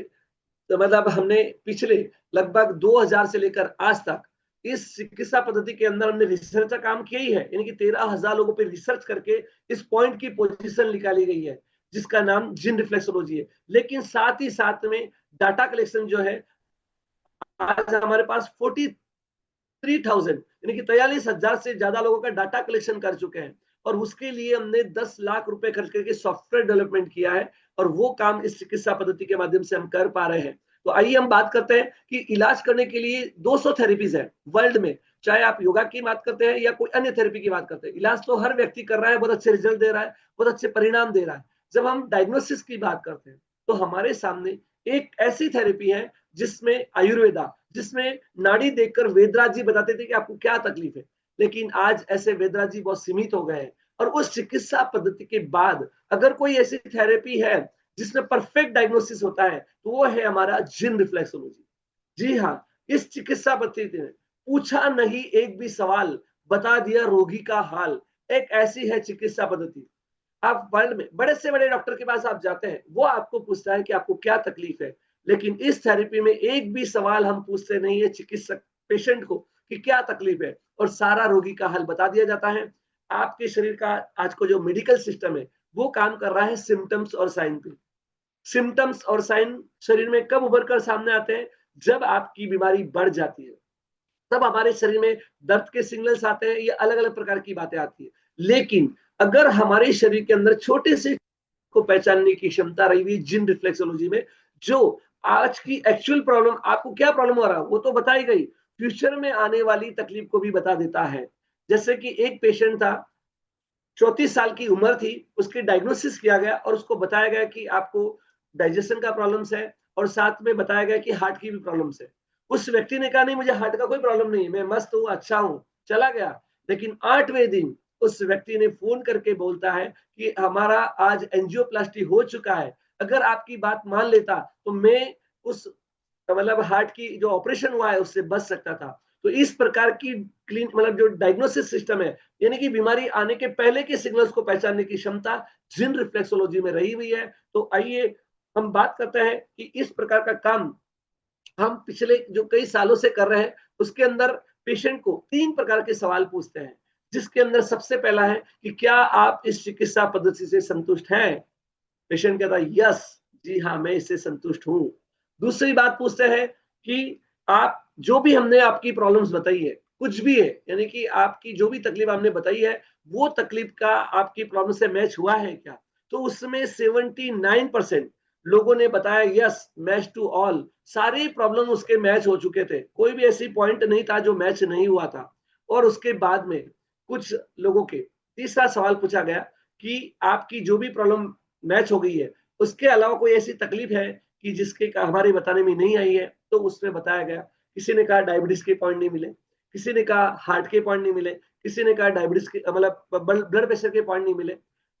मतलब हमने पिछले लगभग 2000 से लेकर आज तक इस चिकित्सा पद्धति के अंदर हमने रिसर्च का काम किया ही है, यानी कि 13,000 लोगों पे रिसर्च करके इस पॉइंट की पोजीशन निकाली गई है जिसका नाम जिन रिफ्लेक्सोलॉजी है। लेकिन साथ ही साथ में डाटा कलेक्शन जो है आज हमारे पास 43,000 यानी कि 43,000 से ज्यादा लोगों का डाटा कलेक्शन कर चुके हैं। और उसके लिए हमने 10 लाख रुपए खर्च करके सॉफ्टवेयर डेवलपमेंट किया है और वो काम इस चिकित्सा पद्धति के माध्यम से हम कर पा रहे हैं। तो आइए हम बात करते हैं कि इलाज करने के लिए 200 थेरेपीज है वर्ल्ड में। चाहे आप योगा की बात करते हैं या कोई अन्य थेरेपी की बात करते हैं, इलाज तो हर व्यक्ति कर रहा है, बहुत अच्छे रिजल्ट दे रहा है, बहुत अच्छे परिणाम दे रहा है। जब हम डायग्नोसिस की बात करते हैं तो हमारे सामने एक ऐसी थेरेपी है जिसमें आयुर्वेदा, जिसमें नाड़ी देखकर वेदराज जी बताते थे कि आपको क्या तकलीफ है। लेकिन आज ऐसे वेदराज जी बहुत सीमित हो गए हैं। और उस चिकित्सा पद्धति के बाद अगर कोई ऐसी थेरेपी है जिसमें परफेक्ट डायग्नोसिस होता है तो वो है हमारा जिन रिफ्लेक्सोलॉजी। जी हाँ, इस चिकित्सा पद्धति में पूछा नहीं एक भी सवाल, बता दिया रोगी का हाल, एक ऐसी है चिकित्सा पद्धति। आप वर्ल्ड में बड़े से बड़े डॉक्टर के पास आप जाते हैं, वो आपको पूछता है कि आपको क्या तकलीफ है। लेकिन इस थेरेपी में एक भी सवाल हम पूछते नहीं है चिकित्सक पेशेंट को कि क्या तकलीफ है, और सारा रोगी का हल बता दिया जाता है। आपके शरीर का आज को जो मेडिकल सिस्टम है वो काम कर रहा है सिम्टम्स और साइन पे। सिम्टम्स और साइन शरीर में कब उभर कर सामने आते हैं? जब आपकी बीमारी बढ़ जाती है, तब हमारे शरीर में दर्द के सिग्नल्स आते हैं, ये अलग अलग प्रकार की बातें आती है। लेकिन अगर हमारे शरीर के अंदर छोटे से को पहचानने की क्षमता रही हुई जिन रिफ्लेक्सोलॉजी में, जो आज की एक्चुअल प्रॉब्लम, आपको क्या प्रॉब्लम हो रहा है वो तो बताई गई, फ्यूचर में आने वाली तकलीफ को भी बता देता है। जैसे कि एक पेशेंट था, 34 साल की उम्र थी, उसकी डायग्नोसिस किया गया और उसको बताया गया कि आपको डाइजेशन का प्रॉब्लम्स है और साथ में बताया गया कि हार्ट की भी प्रॉब्लम्स है। उस व्यक्ति ने कहा नहीं मुझे हार्ट का कोई प्रॉब्लम नहीं है, मैं मस्त हूँ, अच्छा हूँ, चला गया। लेकिन 8वें दिन उस व्यक्ति ने फोन करके बोलता है कि हमारा आज एंजियोप्लास्टी हो चुका है, अगर आपकी बात मान लेता तो मैं उस मतलब हार्ट की जो ऑपरेशन हुआ है उससे बच सकता था। तो इस प्रकार की क्लीन मतलब जो डायग्नोसिस सिस्टम है, यानी कि बीमारी आने के पहले के सिग्नल्स को पहचानने की क्षमता जिन रिफ्लेक्सोलॉजी में रही हुई है। तो आइए हम बात करते हैं कि इस प्रकार का काम हम पिछले जो कई सालों से कर रहे हैं, उसके अंदर पेशेंट को 3 प्रकार के सवाल पूछते हैं, जिसके अंदर सबसे पहला है कि क्या आप इस चिकित्सा पद्धति से संतुष्ट हैं? पेशेंट कहता है यस, जी हाँ, मैं इससे संतुष्ट हूँ। दूसरी बात पूछते हैं कि आप जो भी हमने आपकी प्रॉब्लम्स बताई है, कुछ भी है, यानी कि आपकी जो भी तकलीफ हमने बताई है, वो तकलीफ का आपकी प्रॉब्लम से मैच हुआ है क्या? तो उसमें 79% लोगों ने बताया यस, मैच टू ऑल, सारे प्रॉब्लम उसके मैच हो चुके थे, कोई भी ऐसी पॉइंट नहीं था जो मैच नहीं हुआ था। और उसके बाद में कुछ लोगों के तीसरा सवाल पूछा गया कि आपकी जो भी प्रॉब्लम मैच हो गई है, उसके अलावा कोई ऐसी तकलीफ है कि जिसके हमारे बताने में नहीं आई है? तो उसमें बताया गया, किसी ने कहा डायबिटीज के पॉइंट नहीं मिले, किसी ने कहा हार्ट के पॉइंट नहीं मिले, किसी ने कहा डायबिटीज के मतलब ब्लड प्रेशर के पॉइंट नहीं मिले।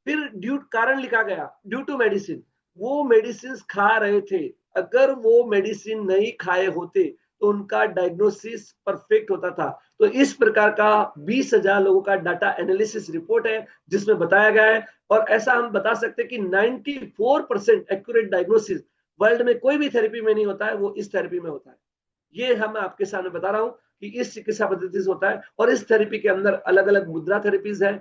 फिर ड्यू कारण लिखा गया ड्यू टू मेडिसिन, वो मेडिसिन खा रहे थे, अगर वो मेडिसिन नहीं खाए होते तो उनका डायग्नोसिस परफेक्ट होता था। तो इस प्रकार का 20,000 लोगों का डाटा एनालिसिस रिपोर्ट है, जिसमें बताया गया है। और ऐसा हम बता सकते हैं कि 94% एक्यूरेट डायग्नोसिस वर्ल्ड में कोई भी थेरेपी में नहीं होता है, वो इस थेरेपी में होता है। ये हम आपके सामने बता रहा हूं कि इस चिकित्सा पद्धति से होता है। और इस थेरेपी के अंदर अलग अलग मुद्रा थेरेपीज है,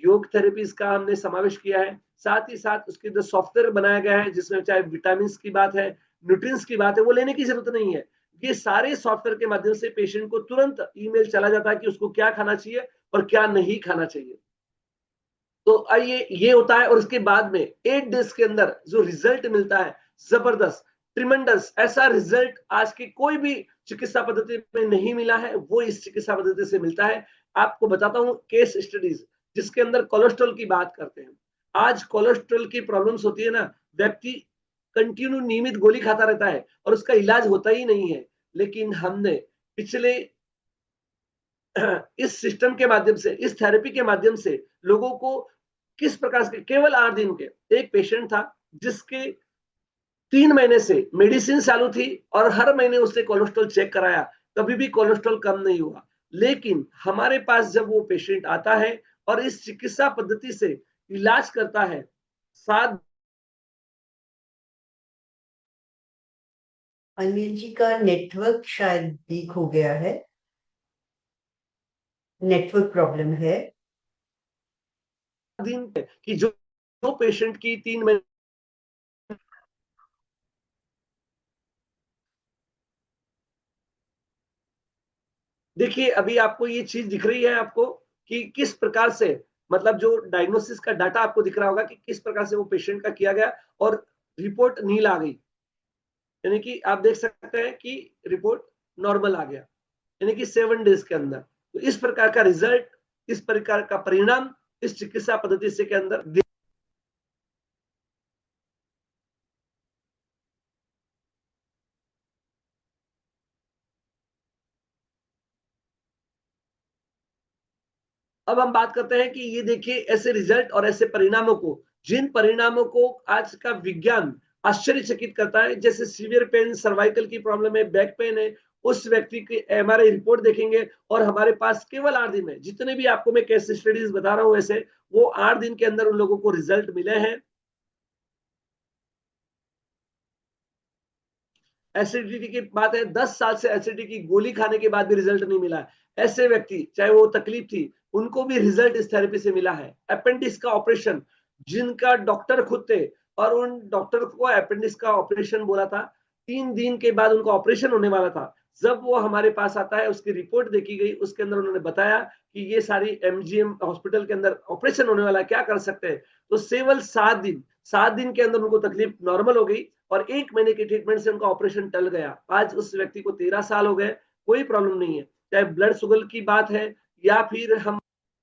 योग थेरेपीज का हमने समावेश किया है, साथ ही साथ उसके अंदर सॉफ्टवेयर बनाया गया है, जिसमें चाहे विटामिन की बात है, न्यूट्रिएंट्स की बात है, वो लेने की जरूरत नहीं है। ये सारे सॉफ्टवेयर के माध्यम से पेशेंट को तुरंत ईमेल चला जाता है कि उसको क्या खाना चाहिए और क्या नहीं खाना चाहिए। तो आइए ये होता है। और उसके बाद में 8 डेज के अंदर जो रिजल्ट मिलता है, जबरदस्त, ट्रिमेंडस, ऐसा रिजल्ट आज की कोई भी चिकित्सा पद्धति में नहीं मिला है, वो इस चिकित्सा पद्धति से मिलता है। आपको बताता हूँ केस स्टडीज, जिसके अंदर कोलेस्ट्रॉल की बात करते हैं। आज कोलेस्ट्रॉल की प्रॉब्लम्स होती है ना, व्यक्ति कंटिन्यू नियमित गोली खाता रहता है और उसका इलाज होता ही नहीं है। लेकिन हमने पिछले इस सिस्टम के माध्यम से, इस थेरेपी के माध्यम से लोगों को किस प्रकार से, केवल 8 दिन के एक पेशेंट था जिसके 3 महीने से मेडिसिन चालू थी और हर महीने उससे कोलेस्ट्रॉल चेक कराया, कभी भी कोलेस्ट्रॉल कम नहीं हुआ। लेकिन हमारे पास जब वो पेशेंट आता है और इस चिकित्सा पद्धति से इलाज करता है, 7 अनिल जी का नेटवर्क शायद वीक हो गया है, नेटवर्क प्रॉब्लम है। दिन कि जो पेशेंट की 3 महीने, देखिए अभी आपको ये चीज दिख रही है आपको कि किस प्रकार से, मतलब जो डायग्नोसिस का डाटा आपको दिख रहा होगा कि किस प्रकार से वो पेशेंट का किया गया और रिपोर्ट नील आ गई, यानी कि आप देख सकते हैं कि रिपोर्ट नॉर्मल आ गया, यानी कि 7 डेज के अंदर। तो इस प्रकार का रिजल्ट, इस प्रकार का परिणाम इस चिकित्सा पद्धति से के अंदर अब हम बात करते हैं कि ये देखिए ऐसे रिजल्ट और ऐसे परिणामों को, जिन परिणामों को आज का विज्ञान आश्चर्यचकित करता है, जैसे सीवियर पेन, सर्वाइकल की प्रॉब्लम है, बैक पेन है, उस व्यक्ति की एमआरआई रिपोर्ट देखेंगे और हमारे पास केवल 8 दिन में, जितने भी आपको मैं केस स्टडीज बता रहा हूं ऐसे, वो 8 दिन के अंदर उन लोगों को रिजल्ट मिले हैं। एसिडिटी की बात है, 10 साल से एसिडिटी की गोली खाने के बाद भी रिजल्ट नहीं मिला है। ऐसे व्यक्ति, चाहे वो तकलीफ थी, उनको भी रिजल्ट इस थेरेपी से मिला है। अपेंडिक्स का ऑपरेशन, जिनका डॉक्टर खुद थे और उन डॉक्टर को अपेंडिक्स का ऑपरेशन बोला था, 3 दिन के बाद उनका ऑपरेशन होने वाला था, जब वो हमारे पास आता है, उसकी रिपोर्ट देखी गई, उसके अंदर उन्होंने बताया कि ये सारी एमजीएम हॉस्पिटल के अंदर ऑपरेशन होने वाला है, क्या कर सकते हैं। तो केवल 7 दिन, 7 दिन के अंदर उनको तकलीफ नॉर्मल हो गई और 1 महीने के ट्रीटमेंट से उनका ऑपरेशन टल गया। आज उस व्यक्ति को 13 साल हो गए, कोई प्रॉब्लम नहीं है। चाहे ब्लड शुगर की बात है या फिर हम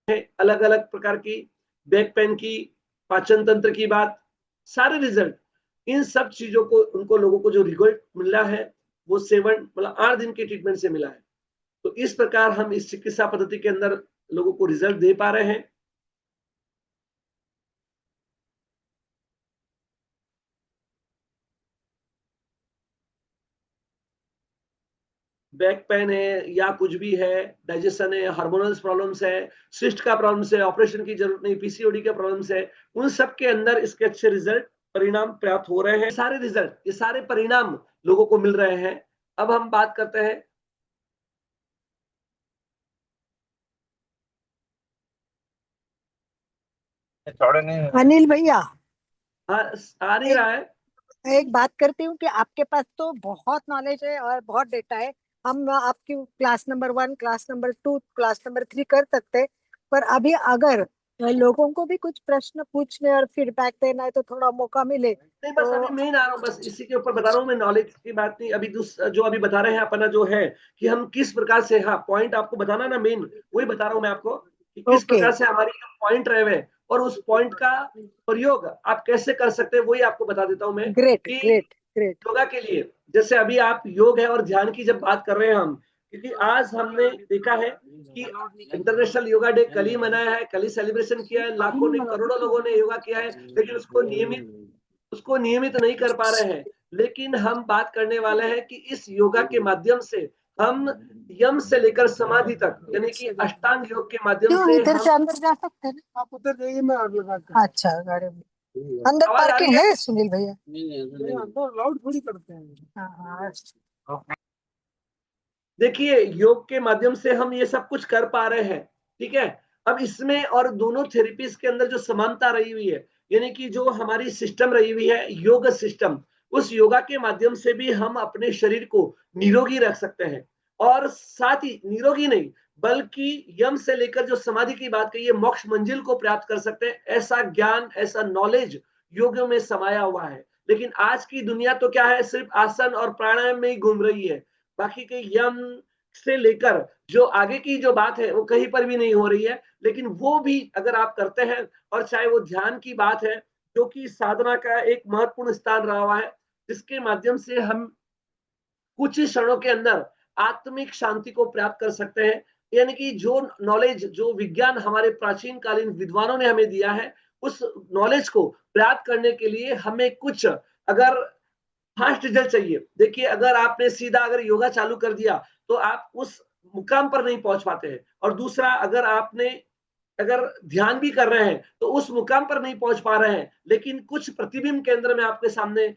अलग अलग प्रकार की बैक पेन की, पाचन तंत्र की बात, सारे रिजल्ट, इन सब चीजों को उनको लोगों को जो रिजल्ट मिला है, वो 8 दिन के ट्रीटमेंट से मिला है। तो इस प्रकार हम इस चिकित्सा पद्धति के अंदर लोगों को रिजल्ट दे पा रहे हैं। बैक पेन है या कुछ भी है, डाइजेशन है, हार्मोनल प्रॉब्लम्स है, सिस्ट का प्रॉब्लम्स है, ऑपरेशन की जरूरत नहीं, पीसीओडी के प्रॉब्लम्स है, उन सब के अंदर इसके अच्छे रिजल्ट परिणाम प्राप्त हो रहे हैं। सारे रिजल्ट, ये सारे परिणाम लोगों को मिल रहे हैं। अब हम बात करते हैं अनिल भैया, हाँ, आ नहीं एक रहा है। एक बात करती हूँ कि आपके पास तो बहुत नॉलेज है और बहुत डेटा है। हम आपकी class number 1, class number 2, class number 3 कर सकते हैं। पर अभी अगर लोगों को भी कुछ प्रश्न पूछने और फीडबैक देना है तो थोड़ा मौका मिले नहीं, बस तो। अभी मैं आ रहा हूँ, बस इसी के ऊपर बता रहा हूँ मैं, नॉलेज की बात नहीं। अभी जो अभी बता रहे हैं अपना जो है कि हम किस प्रकार से, हाँ पॉइंट आपको बताना ना, मेन वही बता रहा हूँ मैं आपको कि किस ओके, प्रकार से हमारी पॉइंट रहे हुए और उस पॉइंट का प्रयोग आप कैसे कर सकते हैं, वही आपको बता देता हूँ मैं ग्रेट कि ग्रेट ग्रेट। योगा के लिए, जैसे अभी आप योग है और ध्यान की जब बात कर रहे हैं हम, क्योंकि आज हमने देखा है कि इंटरनेशनल योगा डे कल ही मनाया है, कल ही सेलिब्रेशन किया है, लाखों ने, करोड़ों लोगों ने योगा किया है, लेकिन उसको नियमित नहीं कर पा रहे हैं। लेकिन हम बात करने वाले हैं कि इस योगा के माध्यम से हम यम से लेकर समाधि तक, यानी कि अष्टांग योग के माध्यम क्यों से इधर हम, से अंदर जा सकते हैं ना? आप उधर जाइए, मैं आगे लगाता हूँ। अच्छा, गाड़ी में अंदर आवाज आ रही पार्किंग है। है सुनील भैया? नहीं, अंदर लाउड थोड़ी करते हैं। हाँ हाँ। देखिए, योग के माध्यम से हम ये सब कुछ कर पा रहे हैं, ठीक है। अब इसमें और दोनों थेरेपीज के अंदर जो समानता रही हुई है, यानी कि जो हमारी सिस्टम रही हुई है योग सिस्टम, उस योगा के माध्यम से भी हम अपने शरीर को निरोगी रख सकते हैं। और साथ ही निरोगी नहीं, बल्कि यम से लेकर जो समाधि की बात कही है, मोक्ष मंजिल को प्राप्त कर सकते हैं। ऐसा ज्ञान, ऐसा नॉलेज योगों में समाया हुआ है। लेकिन आज की दुनिया तो क्या है, सिर्फ आसन और प्राणायाम में ही घूम रही है। बाकी के यम से लेकर जो आगे की जो बात है वो कहीं पर भी नहीं हो रही है। लेकिन वो भी अगर आप करते हैं, और चाहे वो ध्यान की बात है, जो कि साधना का एक महत्वपूर्ण स्थान रहा हुआ है, जिसके माध्यम से हम कुछ ही क्षणों के अंदर आत्मिक शांति को प्राप्त कर सकते हैं। यानी कि जो नॉलेज, जो विज्ञान हमारे प्राचीन कालीन विद्वानों ने हमें दिया है, उस नॉलेज को प्राप्त करने के लिए हमें कुछ, अगर फास्ट रिजल्ट चाहिए, देखिए अगर आपने सीधा अगर योगा चालू कर दिया तो आप उस मुकाम पर नहीं पहुंच पाते हैं। और दूसरा, अगर आपने अगर ध्यान भी कर रहे हैं तो उस मुकाम पर नहीं पहुंच पा रहे हैं। लेकिन कुछ प्रतिबिंब केंद्र में आपके सामने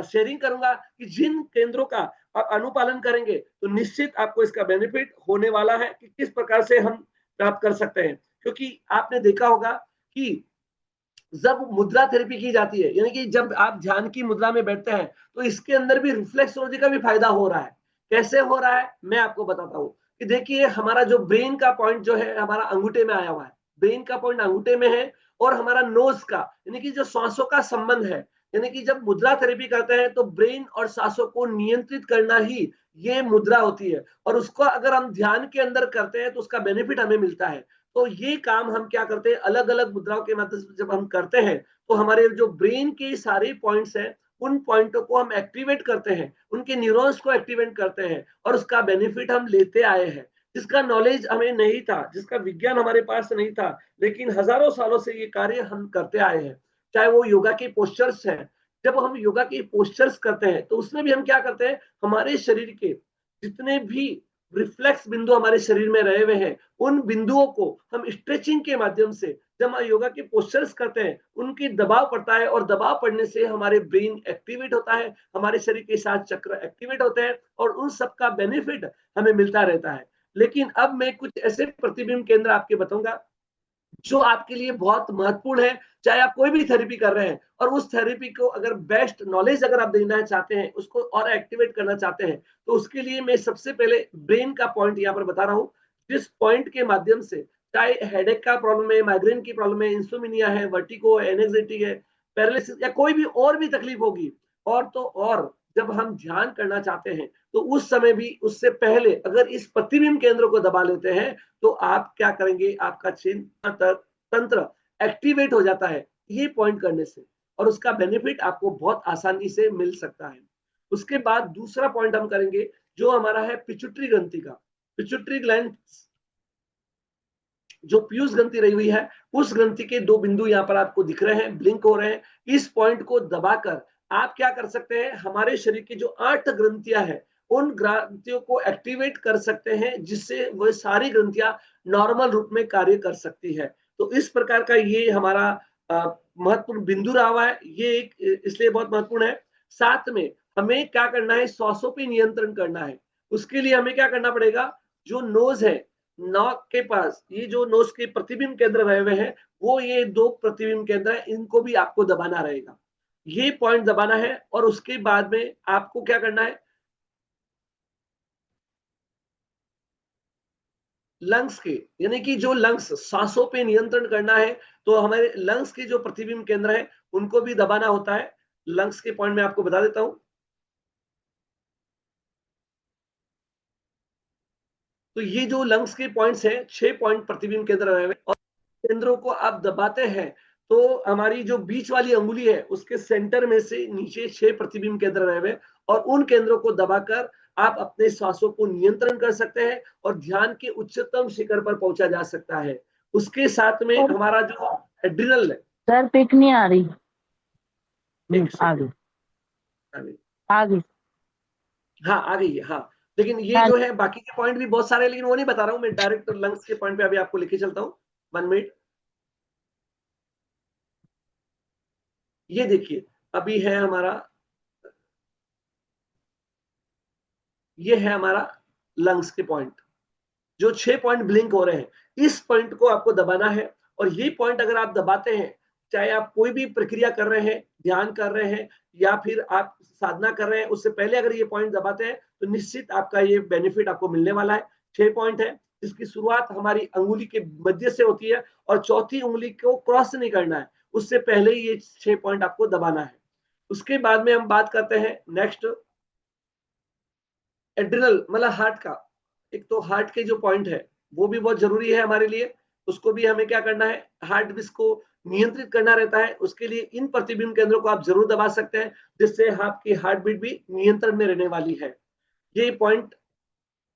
शेयरिंग करूंगा कि जिन केंद्रों का आप अनुपालन करेंगे तो निश्चित आपको इसका बेनिफिट होने वाला है कि किस प्रकार से हम प्राप्त कर सकते हैं। क्योंकि आपने देखा होगा कि जब मुद्रा थेरेपी की जाती है, यानी कि जब आप ध्यान की मुद्रा में बैठते हैं, तो इसके अंदर भी रिफ्लेक्सोलॉजी का भी फायदा हो रहा है। कैसे हो रहा है मैं आपको बताता हूँ कि देखिए, हमारा जो ब्रेन का पॉइंट जो है हमारा अंगूठे में आया हुआ है, ब्रेन का पॉइंट अंगूठे में है। और हमारा नोज का, यानी कि जो सांसों का संबंध है, यानी कि जब मुद्रा थेरेपी करते हैं तो ब्रेन और सांसों को नियंत्रित करना ही ये मुद्रा होती है। और उसको अगर हम ध्यान के अंदर करते हैं तो उसका बेनिफिट हमें मिलता है। तो ये काम हम क्या करते हैं, अलग अलग मुद्राओं के माध्यम से जब हम करते हैं तो हमारे जो ब्रेन के सारे पॉइंट्स हैं, उन पॉइंटों को हम एक्टिवेट करते हैं, उनके न्यूरॉन्स को एक्टिवेट करते हैं, और उसका बेनिफिट हम लेते आए हैं। जिसका नॉलेज हमें नहीं था, जिसका विज्ञान हमारे पास नहीं था, लेकिन हजारों सालों से ये कार्य हम करते आए हैं। चाहे वो योगा के पोस्चर्स हैं, जब हम योगा के पोस्चर्स करते हैं तो उसमें भी हम क्या करते हैं, हमारे शरीर के जितने भी रिफ्लेक्स बिंदु हमारे शरीर में रहे हुए हैं, उन बिंदुओं को हम स्ट्रेचिंग के माध्यम से, जब हम योगा के पोस्चर्स करते हैं, उनकी दबाव पड़ता है, और दबाव पड़ने से हमारे ब्रेन एक्टिवेट होता है, हमारे शरीर के साथ चक्र एक्टिवेट होते हैं, और उन सब का बेनिफिट हमें मिलता रहता है। लेकिन अब मैं कुछ ऐसे प्रतिबिंब केंद्र आपके बताऊंगा जो आपके लिए बहुत महत्वपूर्ण है, चाहे आप कोई भी थेरेपी कर रहे हैं। और उस थेरेपी को अगर बेस्ट नॉलेज अगर आप देना चाहते हैं, उसको और एक्टिवेट करना चाहते हैं, तो उसके लिए मैं सबसे पहले ब्रेन का पॉइंट यहाँ पर बता रहा हूँ, जिस पॉइंट के माध्यम से, चाहे हेडेक का प्रॉब्लम है, माइग्रेन की प्रॉब्लम है, इंसोमिनिया है, वर्टिगो है, एंग्जाइटी है, पैरालिसिस या कोई भी और भी तकलीफ होगी, और तो और जब हम ध्यान करना चाहते हैं तो उस समय भी, उससे पहले अगर इस प्रतिबिंब केंद्र को दबा लेते हैं तो आप क्या करेंगे, आपका चिंतन तंत्र एक्टिवेट हो जाता है ये पॉइंट करने से, और उसका बेनिफिट आपको बहुत आसानी से मिल सकता है। उसके बाद दूसरा पॉइंट हम करेंगे जो हमारा है पिट्यूटरी ग्रंथि का। पिट्यूटरी ग्लैंड जो पीयूष ग्रंथि रही हुई है, उस ग्रंथि के दो बिंदु यहाँ पर आपको दिख रहे हैं, ब्लिंक हो रहे हैं। इस पॉइंट को दबाकर आप क्या कर सकते हैं, हमारे शरीर की जो 8 ग्रंथियां हैं उन ग्रंथियों को एक्टिवेट कर सकते हैं, जिससे वह सारी ग्रंथियां नॉर्मल रूप में कार्य कर सकती है। तो इस प्रकार का ये हमारा महत्वपूर्ण बिंदु रहा हुआ है, ये एक इसलिए बहुत महत्वपूर्ण है। साथ में हमें क्या करना है, श्वासों पे नियंत्रण करना है। उसके लिए हमें क्या करना पड़ेगा, जो नोज है, नाक के पास ये जो नोज के प्रतिबिंब केंद्र रहे हुए हैं, वो ये 2 प्रतिबिंब केंद्र है, इनको भी आपको दबाना रहेगा। ये पॉइंट दबाना है और उसके बाद में आपको क्या करना है, लंग्स के, यानी कि जो लंग्स, सांसों पे नियंत्रण करना है, तो हमारे लंग्स के जो प्रतिबिंब केंद्र है उनको भी दबाना होता है। लंग्स के पॉइंट में आपको बता देता हूं। तो ये जो लंग्स के पॉइंट्स हैं, 6 पॉइंट प्रतिबिंब केंद्र रहे हुए, और केंद्रों को आप दबाते हैं तो हमारी जो बीच वाली अंगुली है उसके सेंटर में से नीचे 6 प्रतिबिंब केंद्र रहे हुए, और उन केंद्रों को दबाकर आप अपने सांसों को नियंत्रण कर सकते हैं और ध्यान के उच्चतम शिखर पर पहुंचा जा सकता है। उसके साथ में हमारा जो एड्रिनल है, सर पिक नहीं आ रही। एक आगे सेकंड, आगे। हाँ आ गई है, हाँ। लेकिन ये हाँ जो है बाकी के पॉइंट भी बहुत सारे, लेकिन वो नहीं बता रहा हूँ मैं, डायरेक्ट लंग्स के पॉइंट पे अभी आपको लेके चलता हूँ। 1 मिनट। ये देखिए, अभी है हमारा, ये है हमारा लंग्स के पॉइंट, जो 6 पॉइंट ब्लिंक हो रहे हैं। इस पॉइंट को आपको दबाना है, और ये पॉइंट अगर आप दबाते हैं, चाहे आप कोई भी प्रक्रिया कर रहे हैं, ध्यान कर रहे हैं, या फिर आप साधना कर रहे हैं, उससे पहले अगर ये पॉइंट दबाते हैं तो निश्चित आपका ये बेनिफिट आपको मिलने वाला है। 6 पॉइंट है, जिसकी शुरुआत हमारी अंगुली के मध्य से होती है, और चौथी उंगली को क्रॉस नहीं करना है, उससे पहले ही ये 6 पॉइंट आपको दबाना है। उसके बाद में हम बात करते हैं नेक्स्ट, एड्रिनल मतलब हार्ट का। एक तो हार्ट के जो पॉइंट है वो भी बहुत जरूरी है हमारे लिए, उसको भी हमें क्या करना है, हार्ट बीट को नियंत्रित करना रहता है। उसके लिए इन प्रतिबिंब केंद्रों को आप जरूर दबा सकते हैं, जिससे आपकी हार्ट बीट भी नियंत्रण में रहने वाली है। ये पॉइंट।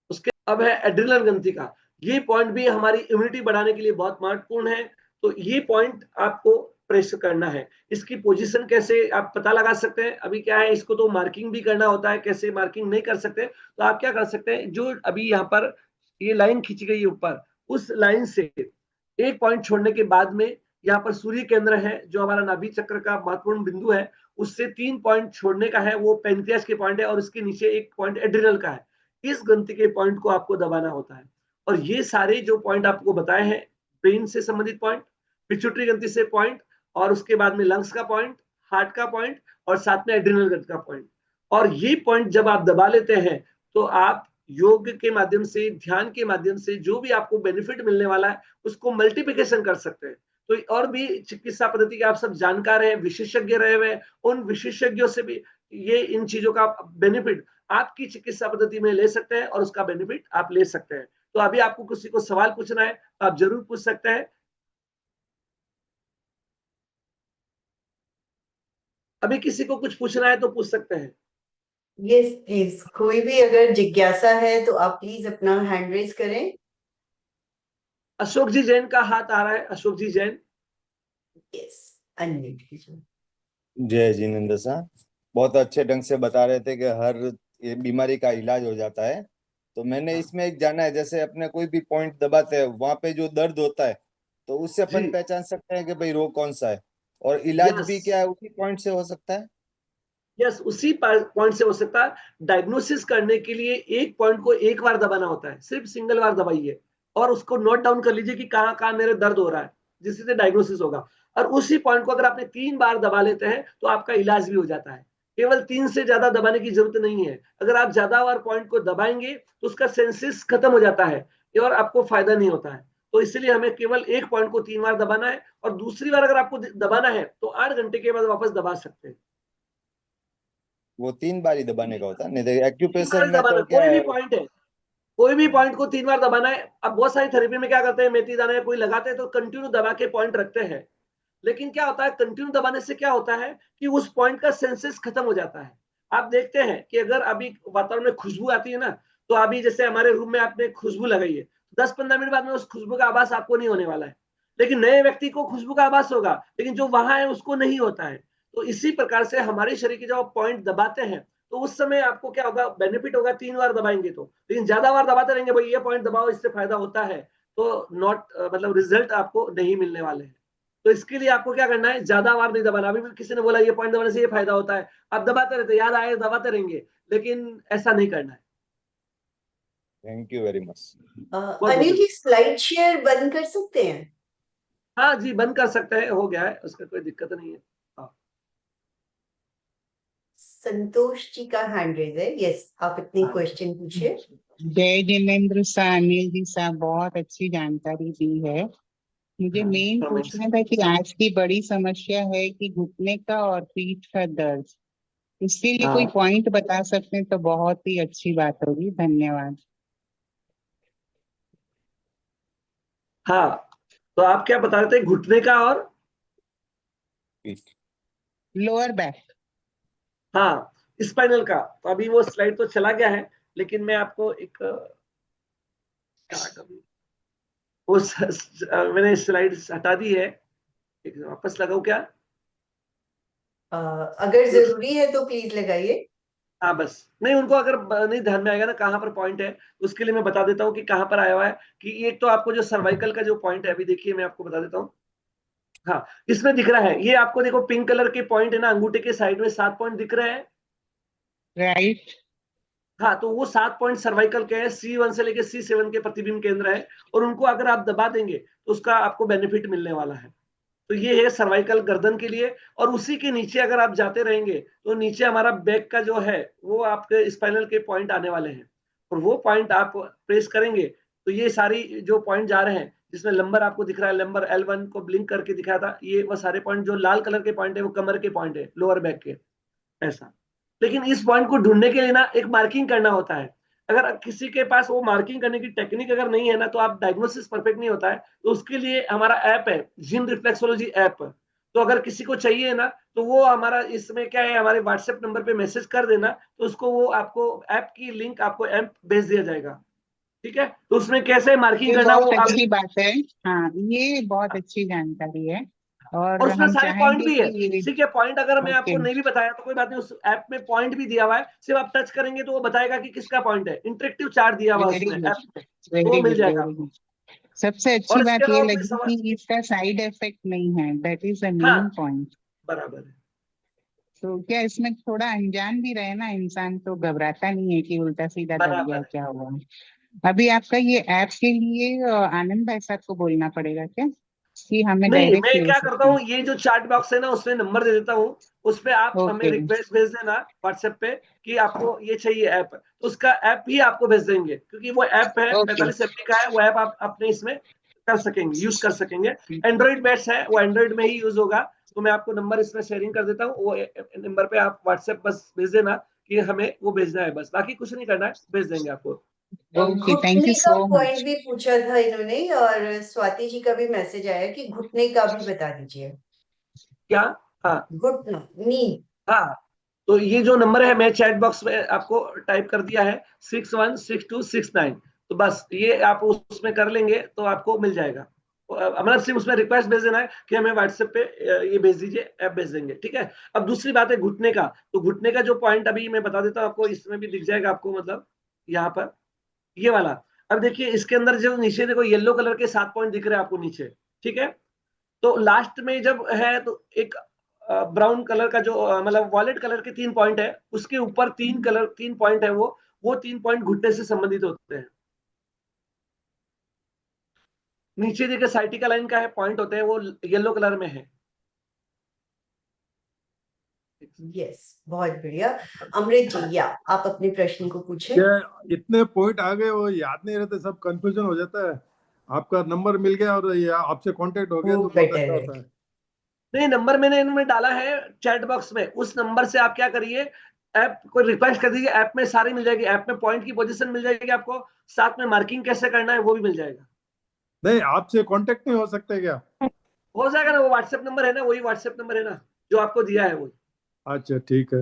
उसके अब है एड्रिनल ग्रंथि का। ये पॉइंट भी हमारी इम्यूनिटी बढ़ाने के लिए बहुत महत्वपूर्ण है। तो ये पॉइंट आपको प्रेस करना है। इसकी पोजीशन कैसे आप पता लगा सकते हैं, अभी क्या है, इसको तो मार्किंग भी करना होता है, कैसे मार्किंग नहीं कर सकते, तो आप क्या कर सकते हैं, जो अभी यहाँ पर ये लाइन खींची गई है ऊपर, उस लाइन से एक पॉइंट छोड़ने के बाद में यहाँ पर सूर्य केंद्र है, जो हमारा नाभि चक्र का महत्वपूर्ण बिंदु है, उससे 3 पॉइंट छोड़ने का है, वो पेनक्रियास के पॉइंट है, और उसके नीचे एक पॉइंट एड्रिनल का है। इस ग्रंथि के पॉइंट को आपको दबाना होता है। और ये सारे जो पॉइंट आपको बताए हैं, ब्रेन से संबंधित पॉइंट, पिट्यूटरी ग्रंथि से पॉइंट, और उसके बाद में लंग्स का पॉइंट, हार्ट का पॉइंट, और साथ में एड्रिनल ग्रंथि का पॉइंट। और ये पॉइंट जब आप दबा लेते हैं, तो आप योग के माध्यम से, ध्यान के माध्यम से जो भी आपको बेनिफिट मिलने वाला है उसको मल्टीप्लिकेशन कर सकते हैं। तो और भी चिकित्सा पद्धति के आप सब जानकार हैं, विशेषज्ञ रहे हुए, उन विशेषज्ञों से भी ये इन चीजों का बेनिफिट आपकी चिकित्सा पद्धति में ले सकते हैं, और उसका बेनिफिट आप ले सकते हैं। तो अभी आपको किसी को सवाल पूछना है, आप जरूर पूछ सकते हैं। अभी किसी को कुछ पूछना है तो पूछ सकते हैं। यस प्लीज, कोई भी अगर जिज्ञासा है तो आप प्लीज अपना हैंड रेज करें। अशोक जी जैन का हाथ आ रहा है, अशोक जी जैन। यस, अनम्यूट कीजिए। जय जिनेंद्र साहब, बहुत अच्छे ढंग से बता रहे थे कि हर ये बीमारी का इलाज हो जाता है। तो मैंने इसमें एक जाना है, जैसे अपने कोई भी पॉइंट दबाते हैं वहां पे जो दर्द होता है, तो उससे अपन जी, पहचान सकते हैं कि भाई रोग कौन सा है, और इलाज यस भी क्या है उसी पॉइंट से हो सकता है। यस, उसी पॉइंट से हो सकता है। डायग्नोसिस करने के लिए एक पॉइंट को एक बार दबाना होता है, सिर्फ सिंगल बार दबाइए, और उसको नोट डाउन कर लीजिए कि कहाँ कहाँ मेरे दर्द हो रहा है, जिससे डायग्नोसिस होगा। और उसी पॉइंट को अगर आपने 3 बार दबा लेते हैं तो आपका इलाज भी हो जाता है। केवल 3 से ज्यादा दबाने की जरूरत नहीं है। अगर आप ज्यादा बार पॉइंट को दबाएंगे तो उसका सेंसिस खत्म हो जाता है, और आपको फायदा नहीं होता है। तो इसलिए हमें केवल एक पॉइंट को 3 बार दबाना है, और दूसरी बार अगर आपको दबाना है तो 8 घंटे के बाद वापस दबा सकते हैं। वो 3 बार ही दबाने का होता है, नहीं तो 3 एक्यूप्रेशर बार में दबाना, तो क्या कोई भी है। पॉइंट है, कोई भी पॉइंट को 3 बार दबाना है। अब बहुत सारी थेरेपी में क्या करते हैं, मेथी दाना कोई लगाते हैं तो कंटिन्यू दबा के पॉइंट रखते हैं। लेकिन क्या होता है, कंटिन्यू दबाने से क्या होता है कि उस पॉइंट का सेंसेस खत्म हो जाता है। आप देखते हैं कि अगर अभी वातावरण में खुशबू आती है ना, तो अभी जैसे हमारे रूम में आपने खुशबू लगाई है, 10-15 मिनट बाद में उस खुशबू का आभास आपको नहीं होने वाला है। लेकिन नए व्यक्ति को खुशबू का आभास होगा, लेकिन जो वहां है उसको नहीं होता है। तो इसी प्रकार से हमारे शरीर के जब आप पॉइंट दबाते हैं तो उस समय आपको क्या होगा, बेनिफिट होगा 3 बार दबाएंगे तो। लेकिन ज्यादा बार दबाते रहेंगे, भाई ये पॉइंट दबाओ इससे फायदा होता है, तो नॉट मतलब रिजल्ट आपको नहीं मिलने वाले हैं। तो इसके लिए आपको क्या करना है, ज्यादा बार नहीं दबाना। अभी भी किसी ने बोला ये पॉइंट दबाने से ये फायदा होता है, आप दबाते रहते, याद आए दबाते रहेंगे, लेकिन ऐसा नहीं करना है। Thank you very much. बहुत अनिल बहुत जी, स्लाइड शेयर बंद कर सकते हैं? हाँ जी, बंद कर सकते हैं, हो गया है, उसका कोई दिक्कत नहीं है। हाँ। संतोष जी का हैंड रेज है। यस, आप अपनी हाँ। क्वेश्चन पूछिए। जय जिनेन्द्र सा, अनिल जी साहब बहुत अच्छी जानकारी दी है। मुझे हाँ, मेन promise। पूछना था कि आज की बड़ी समस्या है कि घुटने का और पीठ का दर्द, इसके लिए कोई हाँ पॉइंट बता सकते हैं तो बहुत ही अच्छी बात होगी। धन्यवाद। हाँ, तो आप क्या बता रहे थे, घुटने का और? Lower back. हाँ, स्पाइनल का। तो अभी वो स्लाइड तो चला गया है, लेकिन मैं आपको एक वो मैंने स्लाइड हटा दी है, एक वापस लगाऊं क्या? अगर जरूरी है तो प्लीज लगाइए। हाँ बस, नहीं उनको अगर नहीं ध्यान में आएगा ना कहाँ पर पॉइंट है, उसके लिए मैं बता देता हूँ कि कहाँ पर आया हुआ है। कि एक तो आपको जो सर्वाइकल का जो पॉइंट है, अभी देखिए मैं आपको बता देता हूँ। हाँ, इसमें दिख रहा है, ये आपको देखो पिंक कलर के पॉइंट है ना, अंगूठे के साइड में 7 पॉइंट दिख रहे हैं। राइट। हाँ, तो वो 7 पॉइंट सर्वाइकल के हैं, C1 से लेके C7 के प्रतिबिंब केंद्र है, और उनको अगर आप दबा देंगे तो उसका आपको बेनिफिट मिलने वाला है। तो ये है सर्वाइकल गर्दन के लिए। और उसी के नीचे अगर आप जाते रहेंगे तो नीचे हमारा बैक का जो है वो आपके स्पाइनल के पॉइंट आने वाले हैं, और वो पॉइंट आप प्रेस करेंगे तो ये सारी जो पॉइंट जा रहे हैं, जिसमें नंबर आपको दिख रहा है, नंबर L1 को ब्लिंक करके दिखाया था, ये वो सारे पॉइंट जो लाल कलर के पॉइंट है वो कमर के पॉइंट है, लोअर बैक के, ऐसा। लेकिन इस पॉइंट को ढूंढने के लिए ना एक मार्किंग करना होता है। अगर किसी के पास वो मार्किंग करने की टेक्निक अगर नहीं है ना, तो आप डायग्नोसिस परफेक्ट नहीं होता है। तो उसके लिए हमारा ऐप है, जिन रिफ्लेक्सोलॉजी ऐप। तो अगर किसी को चाहिए ना, तो वो हमारा इसमें क्या है, हमारे व्हाट्सएप नंबर पे मैसेज कर देना, तो उसको वो आपको ऐप की लिंक आपको ऐप भेज दिया जाएगा। ठीक है, तो उसमें कैसे मार्किंग ये करना वो बहुत आप, अच्छी बात है। हाँ, ये बहुत अच्छी जानकारी है और और उसमें हम सारे पॉइंट चाहेंगे भी है। कि ठीक है, पॉइंट अगर मैं ओके। आपको नहीं भी बताया तो कोई बात नहीं, उस ऐप में पॉइंट भी दिया हुआ है, सिर्फ आप टच करेंगे तो वो बताएगा कि किसका पॉइंट है। इंटरेक्टिव चार्ट दिया हुआ है वेरी उसमें गुड, ऐप में, तो वो वेरी मिल गुड, जाएगा वेरी आपको। गुड। सबसे और अच्छी इसके बात ये अलावा कोई लगी सवाल? कि इसका साइड इफेक्ट नहीं है, दैट इज द हाँ, मेन पॉइंट। बराबर है। तो क्या इसमें थोड़ा अनजान भी रहे ना इंसान तो घबराता नहीं है कि उल्टा सीधा दब बराबर गया है। क्या हुआ। अभी आपका ये ऐप के लिए आनंद भाई साहब को बोलना पड़ेगा क्या कि हमें नहीं, डायरेक्ट मैं ले क्या करता सकते हूँ, हैं? ये जो चैट बॉक्स है ना, उसमें नंबर दे देता हूँ, उस पे आप हमें ओके, रिक्वेस्ट भेज देना व्हाट्सएप पे कि आपको ये चाहिए ऐप, तो उसका ऐप ही आपको भेज देंगे, क्योंकि वो ऐप है ओके। 45 MB का है, वो ऐप आप अपने इसमें कर सकेंगे, यूज कर सकेंगे। एंड्रॉइड बेट्स है, वो एंड्रॉइड में ही यूज होगा। तो मैं आपको नंबर इसमें शेयरिंग कर देता हूँ, वो नंबर पे आप व्हाट्सएप बस भेज देना कि हमें वो भेजना है, बस बाकी कुछ नहीं करना है, भेज देंगे आपको। ओके, थैंक घुटने यू का सो पॉइंट मच। भी पूछा था इन्होंने, और स्वाति जी का भी मैसेज आया कि घुटने का भी बता दीजिए। क्या? हाँ घुटना, नी। हाँ, तो ये जो नंबर है मैं चैट बॉक्स में आपको टाइप कर दिया है, 616269। तो बस ये आप उसमें कर लेंगे तो आपको मिल जाएगा। मतलब सिर्फ उसमें रिक्वेस्ट भेज देना है कि हमें व्हाट्सएप पे ये भेज दीजिए, ऐप भेज देंगे। ठीक है, अब दूसरी बात है घुटने का। तो घुटने का जो पॉइंट अभी मैं बता देता हूँ आपको, इसमें भी दिख जाएगा आपको, मतलब यहाँ पर ये वाला। अब देखिए इसके अंदर जो नीचे देखो येलो कलर के 7 पॉइंट दिख रहे हैं आपको नीचे। ठीक है, तो लास्ट में जब है तो एक ब्राउन कलर का जो मतलब वॉलेट कलर के 3 पॉइंट है, उसके ऊपर 3 पॉइंट है, वो 3 पॉइंट घुटने से संबंधित होते हैं। नीचे देखिए साइटिका लाइन का है पॉइंट होते हैं, वो येलो कलर में है। यस, बहुत बढ़िया। अमृत जी, या आप अपने प्रश्न को पूछे। क्या इतने पॉइंट आ गए, वो याद नहीं रहते, सब कंफ्यूजन हो जाता है। आपका नंबर मिल गया और ये आपसे कांटेक्ट हो गया वो तो बहुत बेटर अच्छा है। होता है। नहीं, नंबर मैंने इनमें डाला है चैट बॉक्स में, उस नंबर से आप क्या करिए, ऐप को रिक्वेस्ट कर दीजिए, ऐप में सारी मिल जाएगी, ऐप में पॉइंट की पोजीशन मिल जाएगी आपको, साथ में मार्किंग कैसे करना है वो भी मिल जाएगा। नहीं, आपसे कांटेक्ट नहीं हो सकते क्या? हो जाएगा ना, वो व्हाट्सएप नंबर है ना, वही व्हाट्सएप नंबर है ना जो आपको दिया है वही। अच्छा ठीक है,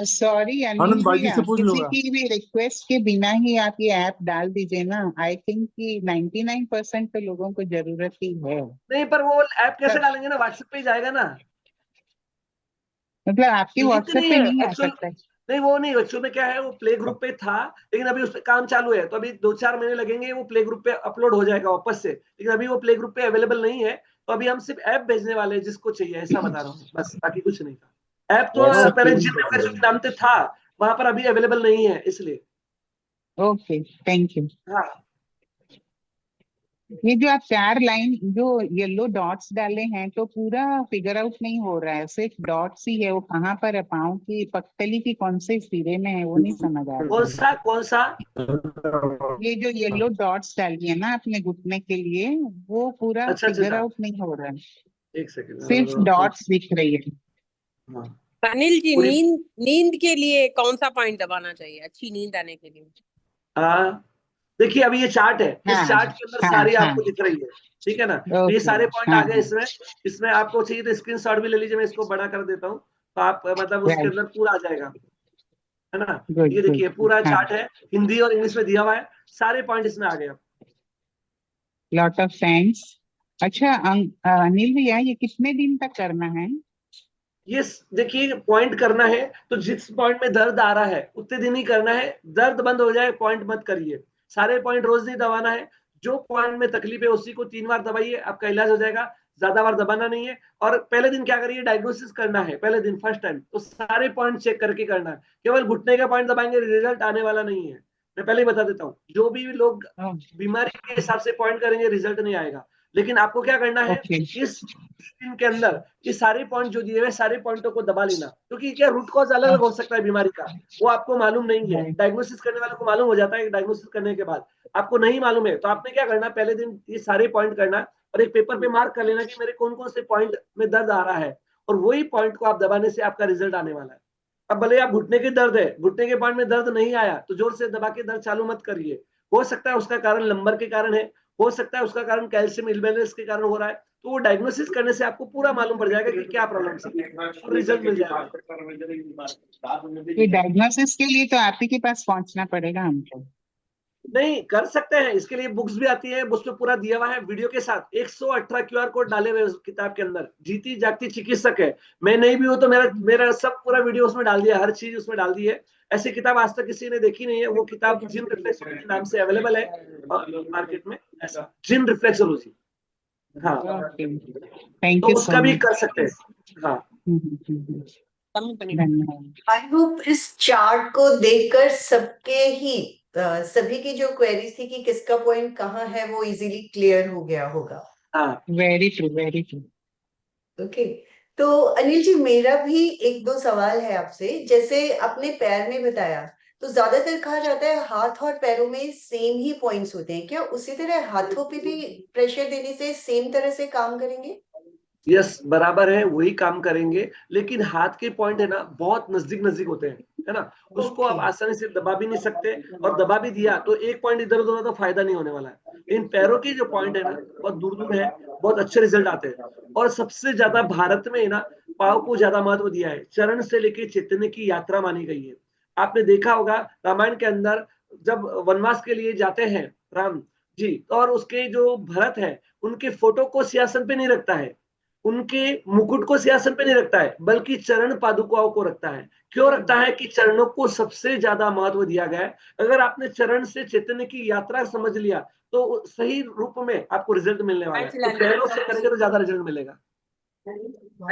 सॉरी अनिल आनंद भाई जी भैया, से पूछ किसी लूंगा। की भी रिक्वेस्ट के बिना ही आप ये ऐप डाल दीजिए ना। आई थिंक कि 99% तो लोगों को जरूरत ही है। नहीं, पर वो ऐप कैसे डालेंगे ना, व्हाट्सएप पे ही जाएगा ना, मतलब आपके लिंक व्हाट्सएप नहीं पे है नहीं आ एक्चुअल। सकता है? नहीं वो नहीं, बच्चों में क्या है, वो प्ले ग्रुप पे था, लेकिन अभी उस पर काम चालू है, तो अभी 2-4 महीने लगेंगे, वो प्ले ग्रुप पे अपलोड हो जाएगा वापस से, लेकिन अभी वो प्ले ग्रुप पे अवेलेबल नहीं है। तो अभी हम सिर्फ ऐप भेजने वाले हैं जिसको चाहिए, ऐसा बता रहा हूँ बस, बाकी कुछ नहीं था। ऐप तो व्हाट्सएप पे पहले भी जिन भेज reflex देंगे। के नाम से था, वहां पर अभी अवेलेबल नहीं है इसलिए। Okay, thank you. हाँ ये जो आप 4 लाइन जो येलो डॉट्स डाले हैं, तो पूरा फिगर आउट नहीं हो रहा है, सिर्फ डॉट्स ही है। वो कहाँ पर है? पाँव की पगतली की कौन से सिरे में है, वो नहीं समझ आ रहा है। कौन सा ये जो येलो डॉट्स डाली है ना अपने घुटने के लिए, वो पूरा अच्छा फिगर अच्छा, आउट नहीं हो रहा है, एक सिर्फ सेकंड। डॉट्स दिख रही है। हाँ अनिल जी, पूरी नींद नींद के लिए कौन सा पॉइंट दबाना चाहिए अच्छी नींद आने के लिए? हाँ, देखिए अभी ये चार्ट है, हाँ इस चार्ट के अंदर हाँ सारी हाँ। आपको दिख रही है, ठीक है ना। तो ये ओके। सारे पॉइंट आ हाँ गए हाँ। इसमें। इसमें आपको चाहिए तो स्क्रीनशॉट भी ले लीजिए, मैं इसको बड़ा कर देता हूँ, तो आप मतलब उसके राइट। अंदर पूरा आ जाएगा, है ना। गुड ये देखिए गुड। पूरा हाँ, चार्ट है, हिंदी और इंग्लिश में दिया हुआ है, सारे पॉइंट इसमें आ गए। Lot of thanks. अच्छा अनिल भैया, ये कितने दिन तक करना है? ये देखिए पॉइंट करना है तो जिस पॉइंट में दर्द आ रहा है उतने दिन ही करना है, दर्द बंद हो जाए पॉइंट मत करिए। सारे पॉइंट रोज नहीं दबाना है, जो पॉइंट में तकलीफ है उसी को 3 बार दबाइए, आपका इलाज हो जाएगा। ज्यादा बार दबाना नहीं है। और पहले दिन क्या करिए, डायग्नोसिस करना है पहले दिन, फर्स्ट टाइम तो सारे पॉइंट चेक करके करना है। केवल घुटने का पॉइंट दबाएंगे रिजल्ट आने वाला नहीं है, मैं पहले ही बता देता हूँ। जो भी लोग बीमारी के हिसाब से पॉइंट करेंगे रिजल्ट नहीं आएगा। लेकिन आपको क्या करना है, ओके। इस दिन के अंदर ये सारे पॉइंट जो दिए हुए सारे पॉइंटों को दबा लेना, क्योंकि क्या रूट कॉज अलग अलग हो सकता है बीमारी का, वो आपको मालूम नहीं है। डायग्नोसिस करने वाले को मालूम हो जाता है, डायग्नोसिस करने के बाद आपको नहीं मालूम है, तो आपने क्या करना, पहले दिन ये सारे पॉइंट करना और एक पेपर पे मार्क कर लेना कि मेरे कौन कौन से पॉइंट में दर्द आ रहा है, और वही पॉइंट को आप दबाने से आपका रिजल्ट आने वाला है। अब भले आप घुटने के दर्द है, घुटने के पॉइंट में दर्द नहीं आया तो जोर से दबा के दर्द चालू मत करिए। हो सकता है उसका कारण लंबर के कारण है, हो सकता है उसका कारण कैल्शियम इम्बैलेंस के कारण हो रहा है। तो वो डायग्नोसिस करने से आपको पूरा मालूम पड़ जाएगा कि क्या प्रॉब्लम है और रिजल्ट मिल जाएगा। ये डायग्नोसिस के लिए तो आप ही के पास पहुंचना पड़ेगा हमको। नहीं कर सकते हैं, इसके लिए बुक्स भी आती है, उसमें पूरा दिया हुआ है वीडियो के साथ, 118 क्यूआर कोड डाले हुए उस किताब के अंदर। जीती जागती चिकित्सक है, मैं नहीं भी हूं तो मेरा मेरा सब पूरा वीडियो उसमें डाल दिया, हर चीज उसमें डाल दी है। ऐसी किताब आज तक किसी ने देखी नहीं है। वो किताब जिन रिफ्लेक्सोलॉजी के नाम से अवेलेबल है मार्केट में, ऐसा जिन रिफ्लेक्सोलॉजी। हाँ ओके, थैंक तो यू उसका सो भी मच। कर सकते हैं। हाँ धन्यवाद। आई होप इस चार्ट को देखकर सबके ही सभी की जो क्वेरीज थी कि किसका पॉइंट कहाँ है वो इजीली क्लियर हो गया होगा। हाँ very true, very true. Okay, तो अनिल जी मेरा भी एक दो सवाल है आपसे। जैसे आपने पैर में बताया, तो ज्यादातर कहा जाता है हाथ और पैरों में सेम ही पॉइंट्स होते हैं, क्या उसी तरह हाथों पे भी प्रेशर देने से सेम तरह से काम करेंगे? यस बराबर है, वही काम करेंगे, लेकिन हाथ के पॉइंट है ना बहुत नजदीक नजदीक होते हैं, है ना। उसको आप ओके, आसानी से दबा भी नहीं सकते, और दबा भी दिया तो एक पॉइंट इधर उधर तो फायदा नहीं होने वाला है। इन पैरों की जो पॉइंट है ना बहुत दूर दूर है, बहुत अच्छे रिजल्ट आते हैं। और सबसे ज्यादा भारत में है ना पाव को ज्यादा महत्व दिया है, चरण से लेके चैतन्य की यात्रा मानी गई है। आपने देखा होगा रामायण के अंदर जब वनवास के लिए जाते हैं राम जी, और उसके जो भरत है उनके फोटो को सिंहासन पे नहीं रखता है, उनके मुकुट को सिंहासन पे नहीं रखता है, बल्कि चरण पादुकाओं को रखता है। क्यों रखता है कि चरणों को सबसे ज्यादा महत्व दिया गया है। अगर आपने चरण से चैतन्य की यात्रा समझ लिया तो सही रूप में आपको रिजल्ट मिलने वाला है। तो पैरों से करेंगे तो ज्यादा रिजल्ट मिलेगा। और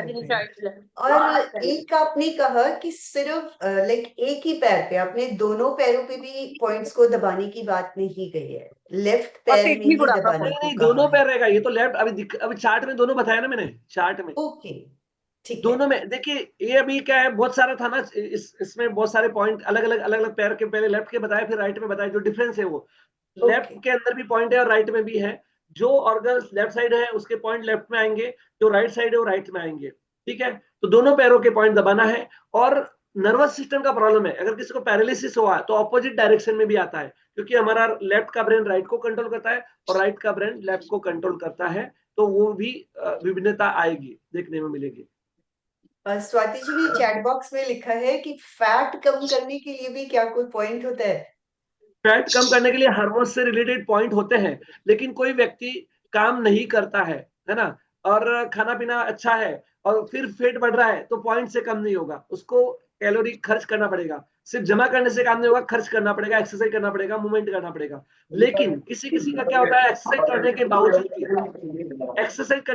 एक आपने कहा कि सिर्फ लाइक एक ही पैर पे, आपने दोनों पैरों पे भी पॉइंट्स को दबाने की बात नहीं कही है, लेफ्ट पैर में ही दबाने नहीं को नहीं, कहा दोनों है। पैर रहेगा, ये तो लेफ्ट अभी चार्ट में दोनों बताया ना मैंने, चार्ट में ओके, ठीक है। दोनों में देखिए। ये अभी क्या है, बहुत सारा था ना, इसमें बहुत सारे पॉइंट अलग अलग पैर के, पहले लेफ्ट के बताए फिर राइट में बताए, जो डिफरेंस है वो लेफ्ट ओके, के अंदर भी पॉइंट है और राइट में भी है। जो ऑर्गन लेफ्ट साइड है उसके पॉइंट लेफ्ट में आएंगे, जो राइट साइड है वो राइट में आएंगे, ठीक है। तो दोनों पैरों के पॉइंट दबाना है। और नर्वस सिस्टम का प्रॉब्लम है, अगर किसी को पैरालिसिस हुआ तो ऑपोजिट डायरेक्शन में भी आता है, क्योंकि हमारा लेफ्ट का ब्रेन राइट को कंट्रोल करता है और राइट का ब्रेन लेफ्ट को कंट्रोल करता है। तो वो भी विभिन्नता आएगी, देखने में मिलेगी। स्वाति जी ने चैट बॉक्स में लिखा है कि फैट कम करने के लिए भी क्या कोई पॉइंट होता है? फैट कम करने के लिए हार्मोन से रिलेटेड पॉइंट होते हैं, लेकिन कोई व्यक्ति काम नहीं करता है ना, और खाना पीना अच्छा है और फिर फैट बढ़ रहा है तो पॉइंट से कम नहीं होगा। उसको कैलोरी खर्च करना पड़ेगा। सिर्फ जमा करने से काम नहीं होगा, खर्च करना पड़ेगा, एक्सरसाइज करना पड़ेगा, मूवमेंट करना पड़ेगा। लेकिन किसी किसी का क्या होता है, एक्सरसाइज करने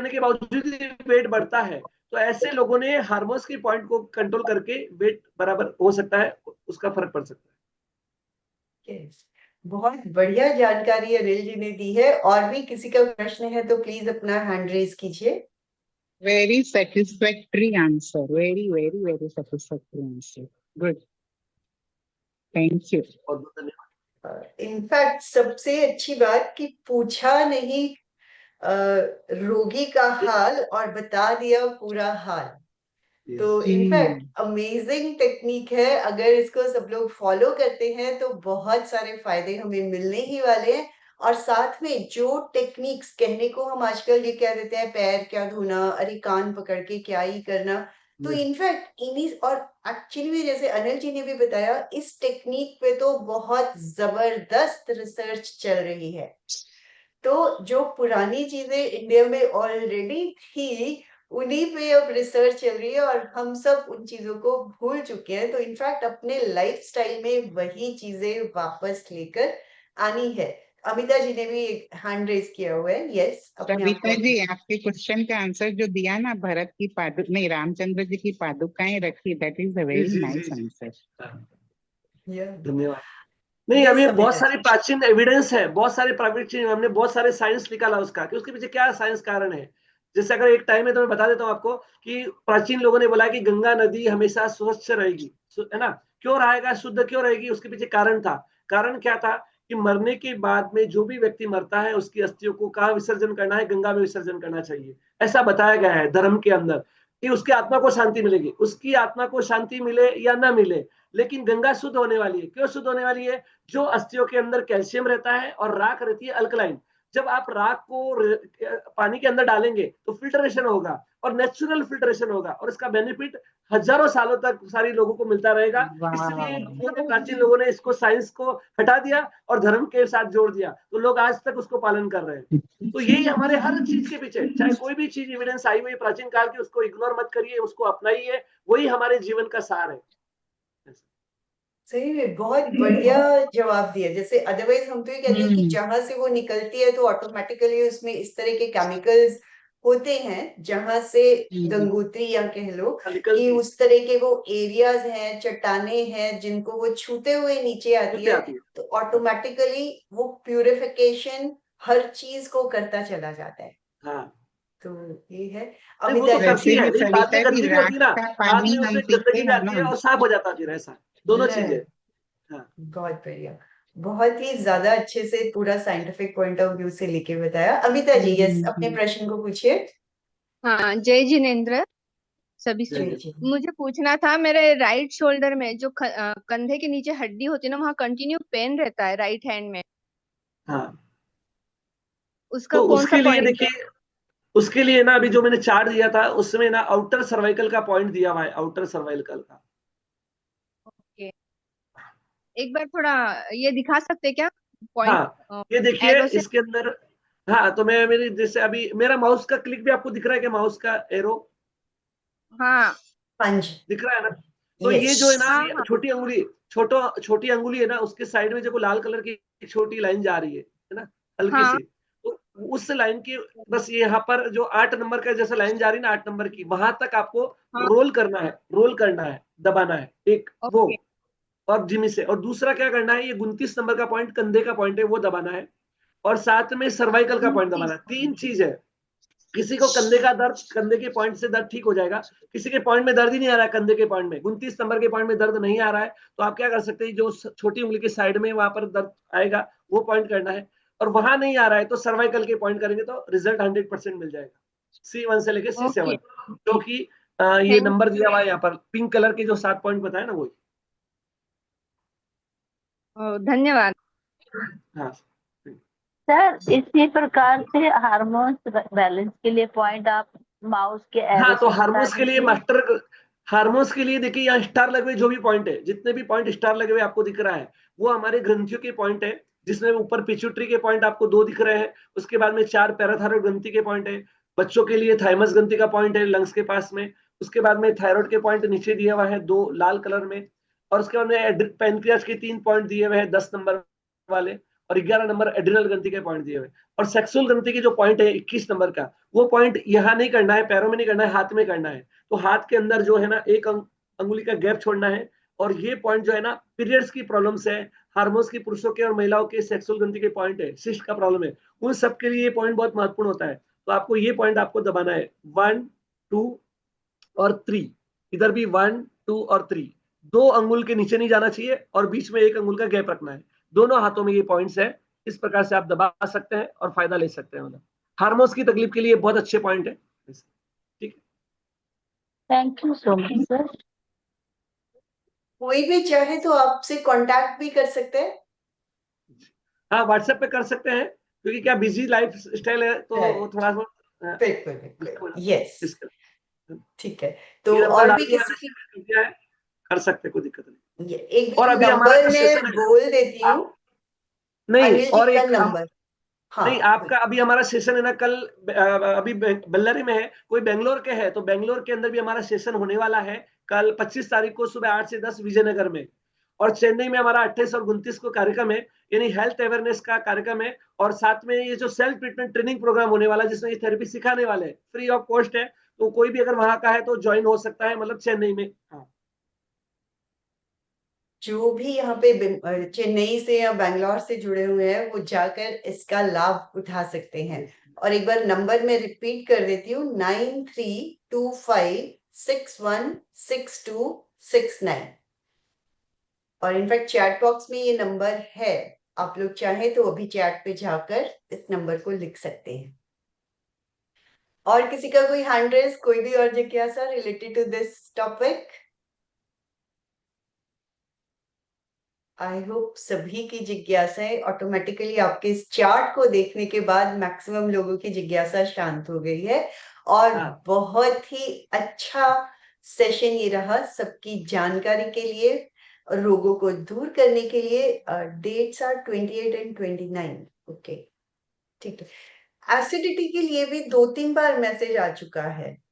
के बावजूद भी वेट बढ़ता है। तो ऐसे लोगों ने हार्मोन्स के पॉइंट को कंट्रोल करके वेट बराबर हो सकता है, उसका फर्क पड़ सकता है। Yes. बहुत बढ़िया जानकारी अनिल जी ने दी है। और भी किसी का प्रश्न है तो प्लीज अपना हैंड रेज कीजिए। Very satisfactory answer. Very, very, very satisfactory answer. Good. Thank you. बहुत बहुत धन्यवाद। इनफैक्ट सबसे अच्छी बात कि पूछा नहीं रोगी का हाल और बता दिया पूरा हाल। तो इनफैक्ट अमेजिंग टेक्निक है। अगर इसको सब लोग फॉलो करते हैं तो बहुत सारे फायदे हमें मिलने ही वाले हैं। और साथ में जो टेक्निक्स कहने को हम आजकल ये कह देते हैं, पैर क्या धोना, अरे कान पकड़ के क्या ही करना, तो इनफैक्ट इन्हीं और एक्चुअली में जैसे अनिल जी ने भी बताया, इस टेक्निक पे तो बहुत जबरदस्त रिसर्च चल रही है। तो जो पुरानी चीजें इंडिया में ऑलरेडी थी उन्हीं पे अब रिसर्च चल रही है और हम सब उन चीजों को भूल चुके हैं। तो इनफैक्ट अपने लाइफस्टाइल में वही चीजें वापस लेकर आनी है। अमिता जी ने भी हैंड रेज किया हुआ है। यस, अपने आप सविता को जी, आपके क्वेश्चन का आंसर जो दिया ना, भरत की पादुक नहीं, रामचंद्र जी की पादुकाएं रखी, that is a very nice answer. धन्यवाद। नहीं, Yes, अभी बहुत अमिता सारे जी। प्राचीन एविडेंस है, बहुत सारे प्राइवेट चीज, हमने बहुत सारे साइंस निकाला उसका कि उसके पीछे क्या साइंस कारण है। जैसे अगर एक टाइम है तो मैं बता देता हूँ आपको कि प्राचीन लोगों ने बोला कि गंगा नदी हमेशा स्वच्छ रहेगी, है ना। क्यों रहेगा, शुद्ध क्यों रहेगी, उसके पीछे कारण था। कारण क्या था कि मरने के बाद में जो भी व्यक्ति मरता है उसकी अस्थियों को कहाँ विसर्जन करना है, गंगा में विसर्जन करना चाहिए। ऐसा बताया गया है धर्म के अंदर कि उसकी आत्मा को शांति मिलेगी। उसकी आत्मा को शांति मिले या ना मिले, लेकिन गंगा शुद्ध होने वाली है। क्यों शुद्ध होने वाली है? जो अस्थियों के अंदर कैल्शियम रहता है और राख रहती है अल्कलाइन। जब आप राख को पानी के अंदर डालेंगे तो फिल्ट्रेशन होगा और नेचुरल फिल्ट्रेशन होगा और इसका बेनिफिट हजारों सालों तक सारी लोगों को मिलता रहेगा। इसलिए प्राचीन लोगों ने इसको साइंस को हटा दिया और धर्म के साथ जोड़ दिया, तो लोग आज तक उसको पालन कर रहे हैं। तो यही हमारे हर चीज के पीछे, चाहे कोई भी चीज एविडेंस आई हुई प्राचीन काल की, उसको इग्नोर मत करिए, उसको अपनाइए, वही हमारे जीवन का सार है। सही में बहुत बढ़िया जवाब दिया। जैसे अदरवाइज हम तो ये कहते हैं कि जहां से वो निकलती है तो ऑटोमेटिकली उसमें इस तरह के केमिकल्स होते हैं, जहां से गंगोत्री या कह लो कि उस तरह के वो एरियाज हैं, चट्टाने हैं जिनको वो छूते हुए नीचे आती है, तो ऑटोमेटिकली वो प्यूरिफिकेशन हर चीज को करता चला जाता है। हाँ, तो ये है। वो अमिता तो जी, करती है, लेकिन बाद में सविता जी, गंदगी राख होती है ना, का बाद पानी में हम उसमें पीते गंदगी हैं आती है ना। और साफ हो जाता है फिर, ऐसा दोनों चीजें। हाँ, बहुत बढ़िया। बहुत ही ज्यादा अच्छे से पूरा साइंटिफिक पॉइंट ऑफ व्यू से लेके बताया। अमिता जी, यस, अपने प्रश्न को पूछिए। हाँ, जय जिनेन्द्र सभी से। जय जी। मुझे पूछना था, मेरे राइट शोल्डर में जो कंधे के नीचे हड्डी होती है ना, वहाँ कंटिन्यू पेन रहता है राइट हैंड में। हाँ। उसका तो कौन सा उसके लिए पॉइंट है? देखिए, उसके लिए ना अभी जो मैंने चार्ट दिया था उसमें ना आउटर सर्वाइकल का पॉइंट दिया हुआ है, आउटर सर्वाइकल का। ओके, एक बार थोड़ा ये दिखा सकते क्या पॉइंट? हाँ, ये देखिए एरो से। इसके अंदर। हाँ, तो मैं मेरी जैसे अभी मेरा माउस का क्लिक भी आपको दिख रहा है क्या, माउस का एरो हाँ पंच। दिख रहा है ना। तो Yes. ये जो है ना, हाँ ये हाँ। छोटी अंगुली है ना, उसके साइड में जो लाल कलर की छोटी लाइन जा रही है ना, हल्की हाँ सी। तो उस लाइन की बस ये यहाँ पर जो 8 नंबर का जैसे लाइन जा रही है ना, 8 नंबर की, वहां तक आपको हाँ। रोल करना है, दबाना है, एक वो। ओके और जिमी से, और दूसरा क्या करना है, ये 29 नंबर का पॉइंट कंधे का पॉइंट है, वो दबाना है। और साथ में सर्वाइकल का पॉइंट दबाना है। 3 चीज है। किसी को कंधे का दर्द, कंधे के पॉइंट से दर्द ठीक हो जाएगा। किसी के पॉइंट में दर्द ही नहीं आ रहा है, कंधे के पॉइंट में 29 नंबर के पॉइंट में दर्द नहीं आ रहा है, तो आप क्या कर सकते हैं, जो छोटी उंगली के साइड में वहां पर दर्द आएगा वो पॉइंट करना है। और वहां नहीं आ रहा है तो सर्वाइकल के पॉइंट करेंगे तो रिजल्ट 100% मिल जाएगा। C1 से लेके C7, जो कि ये थैंक नंबर दिया हुआ है यहाँ पर पिंक कलर के जो 7 पॉइंट बताए ना, वही। धन्यवाद। हाँ सर, इसी प्रकार से हार्मोन्स बैलेंस के लिए पॉइंट आप माउस के एरो हाँ, तो से बता हार्मोन्स के लिए दीजिए। हार्मोन्स के लिए देखिए, यहाँ स्टार लगे हुए जो भी पॉइंट है, जितने भी पॉइंट स्टार लगे हुए आपको दिख रहा है, वो हमारे ग्रंथियों के पॉइंट है। जिसमें ऊपर पिट्यूटरी के पॉइंट आपको 2 दिख रहे हैं, उसके बाद में 4 पैराथायरॉइड ग्रंथि के पॉइंट है। बच्चों के लिए थाइमस ग्रंथि का पॉइंट है लंग्स के पास में। उसके बाद में थायराइड के पॉइंट नीचे दिया हुआ है 2 लाल कलर में, और उसके बाद में पैनक्रियास के 3 पॉइंट दिए हुए हैं 10 नंबर वाले, और 11 नंबर एड्रिनल ग्रंथि के पॉइंट दिए हुए, और सेक्सुअल ग्रंथि की जो पॉइंट है 21 नंबर का, वो पॉइंट यहाँ नहीं करना है, पैरों में नहीं करना है, हाथ में करना है। तो हाथ के अंदर जो है ना 1 अंगुली का गैप छोड़ना है, और ये पॉइंट जो है ना पीरियड्स की प्रॉब्लम्स है, हार्मोन्स की पुरुषों के और महिलाओं के सेक्सुअल ग्रंथि के पॉइंट है, सिस्ट का प्रॉब्लम है, उन सब के लिए ये पॉइंट बहुत महत्वपूर्ण होता है। तो आपको ये पॉइंट आपको दबाना है 1, 2 और 3, इधर भी 1, 2 और 3, 2 अंगुल के नीचे नहीं जाना चाहिए और बीच में 1 अंगुल का गैप रखना है। दोनों हाथों में ये पॉइंट्स है, इस प्रकार से आप दबा सकते हैं और फायदा ले सकते हैं। मतलब हार्मोन्स की तकलीफ के लिए बहुत अच्छे पॉइंट है। ठीक है, thank you so much sir. कोई भी चाहे तो आपसे कांटेक्ट भी कर सकते हैं। हाँ, व्हाट्सएप पे कर सकते हैं, क्योंकि क्या बिजी लाइफ स्टाइल है तो Right. थोड़ा सा बिल्कुल, यस, ठीक है। तो ये नंबर और डाल भी दिया किसी की है, कर सकते हैं, कोई दिक्कत नहीं। एक और बार अभी हमारा नंबर मैं सेशन है, बोल देती हूँ, नहीं अनिल जी और का एक नंबर। हाँ, नहीं, आपका अभी हमारा सेशन है ना कल, अभी बल्लरी में है, कोई बेंगलोर के है तो बेंगलोर के अंदर भी हमारा सेशन होने वाला है कल 25 तारीख को सुबह 8 से 10 विजयनगर में, और चेन्नई में हमारा 28 और 29 को कार्यक्रम है, यानी हेल्थ अवेयरनेस का कार्यक्रम है, और साथ में ये जो सेल्फ ट्रीटमेंट ट्रेनिंग प्रोग्राम होने वाला है जिसमें ये थेरेपी सिखाने वाले हैं, फ्री ऑफ कॉस्ट है, तो कोई भी अगर वहां का है तो ज्वाइन हो सकता है, मतलब चेन्नई में। हाँ, जो भी यहाँ पे चेन्नई से या बैंगलोर से जुड़े हुए हैं वो जाकर इसका लाभ उठा सकते हैं। और एक बार नंबर मैं रिपीट कर देती हूँ, 9325616269। और इनफैक्ट चैट बॉक्स में ये नंबर है, आप लोग चाहें तो अभी चैट पे जाकर इस नंबर को लिख सकते हैं। और किसी का कोई हैंड रेज, कोई भी और जिज्ञासा related to this topic? I hope सभी की जिज्ञासाएं ऑटोमेटिकली आपके इस चार्ट को देखने के बाद मैक्सिमम लोगों की जिज्ञासा शांत हो गई है, और हाँ। बहुत ही अच्छा सेशन ये रहा सबकी जानकारी के लिए और रोगों को दूर करने के लिए। Dates are 28 and 29। ओके, ठीक है। एसिडिटी के लिए भी 2-3 बार मैसेज आ चुका है।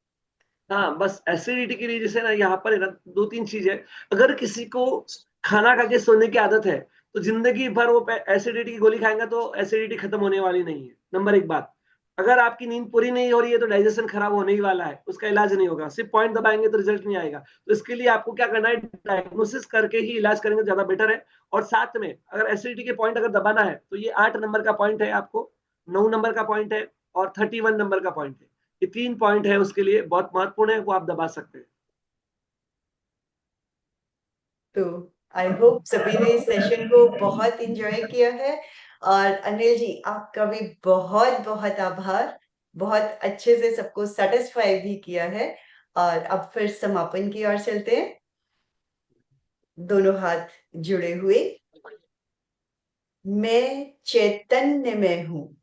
हाँ, बस एसिडिटी के लिए जैसे ना यहाँ पर है ना 2-3 चीजें, अगर किसी को खाना खा के सोने की आदत है तो जिंदगी भर वो एसिडिटी की गोली खाएंगा तो एसिडिटी खत्म होने वाली नहीं है। नंबर 1 बात, अगर आपकी नींद पूरी नहीं हो रही है तो डाइजेशन खराब होने ही वाला है, उसका इलाज नहीं होगा, सिर्फ पॉइंट दबाएंगे तो रिजल्ट नहीं आएगा। तो इसके लिए आपको क्या करना है, डायग्नोसिस करके ही इलाज करेंगे तो ज्यादा बेटर है। और साथ में अगर एसिडिटी के पॉइंट अगर दबाना है तो ये 8 नंबर का पॉइंट है, आपको 9 नंबर का पॉइंट है और 31 नंबर का पॉइंट है, ये 3 पॉइंट है उसके लिए बहुत महत्वपूर्ण है, वो आप दबा सकते हैं। तो आई होप सभी ने इस सेशन को बहुत एंजॉय किया है। और अनिल जी, आपका भी बहुत बहुत आभार, बहुत अच्छे से सबको सेटिस्फाई भी किया है। और अब फिर समापन की ओर चलते हैं, दोनों हाथ जुड़े हुए। मैं चैतन्य में हूँ,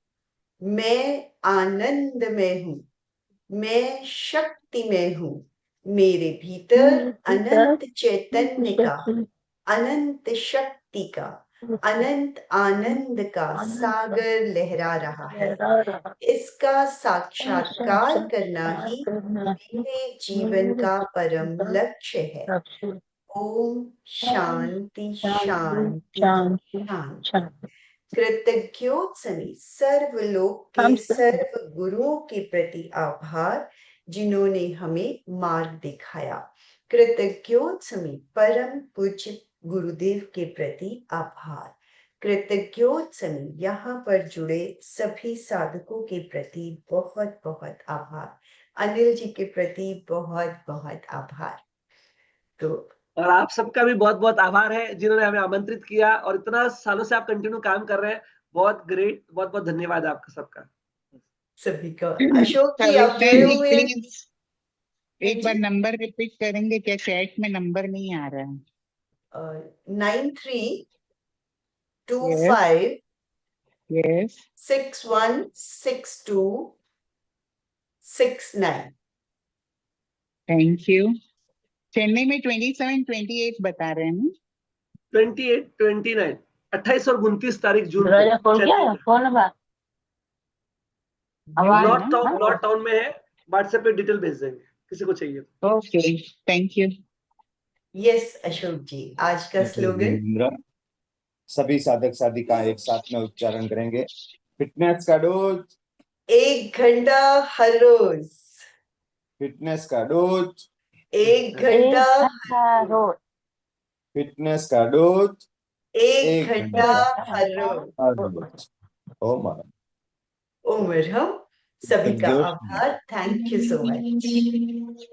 मैं आनंद में हूँ, मैं शक्ति में हूँ, मेरे भीतर अनंत चैतन्य का, अनंत शक्ति का, अनंत आनंद का सागर लहरा रहा है। इसका साक्षात्कार करना ही मेरे जीवन का परम लक्ष्य है। ओम शांति शांति शांति। कृतज्ञोत्सवी सर्वलोक के सर्व गुरुओं के प्रति आभार, जिन्होंने हमें मार्ग दिखाया। कृतज्ञोत्सवी परम पूज्य गुरुदेव के प्रति आभार। कृतज्ञोत्सवी यहाँ पर जुड़े सभी साधकों के प्रति बहुत बहुत आभार। अनिल जी के प्रति बहुत बहुत आभार। तो और आप सबका भी बहुत बहुत आभार है जिन्होंने हमें आमंत्रित किया, और इतना सालों से आप कंटिन्यू काम कर रहे हैं, बहुत ग्रेट, बहुत बहुत धन्यवाद आपका सबका, सभी को। अशोक जी, आप जुड़े जी हुए हैं? प्लीज एक बार नंबर रिपीट करेंगे क्या? चैट में नंबर नहीं आ रहा है। 9325 यस 616269। Thank you. चेन्नई में 27, 28 बता रहे हैं ना? 28, 29, 28 और 29 तारीख जून को दरवाजा खोल चेन्नई गया, में। कौन है बात? जून आवाज नॉर्थ टाउन में है, व्हाट्सएप पे डिटेल भेज देंगे। किसी को चाहिए। Okay, thank you. Yes Ashok ji, आज का स्लोगन। जिनेंद्र, सभी साधक साधिका एक साथ में उच्चारण करेंगे। फिटनेस का डोज, 1 घंटा हर रोज। फिटनेस का डोज, 1 एक घंटा घंटा रोज। फिटनेस का डोज, 1 1 घंटा घंटा हर रोज। हर रोज। ओम उमर हम सभी का जोश। आभार। Thank you so much.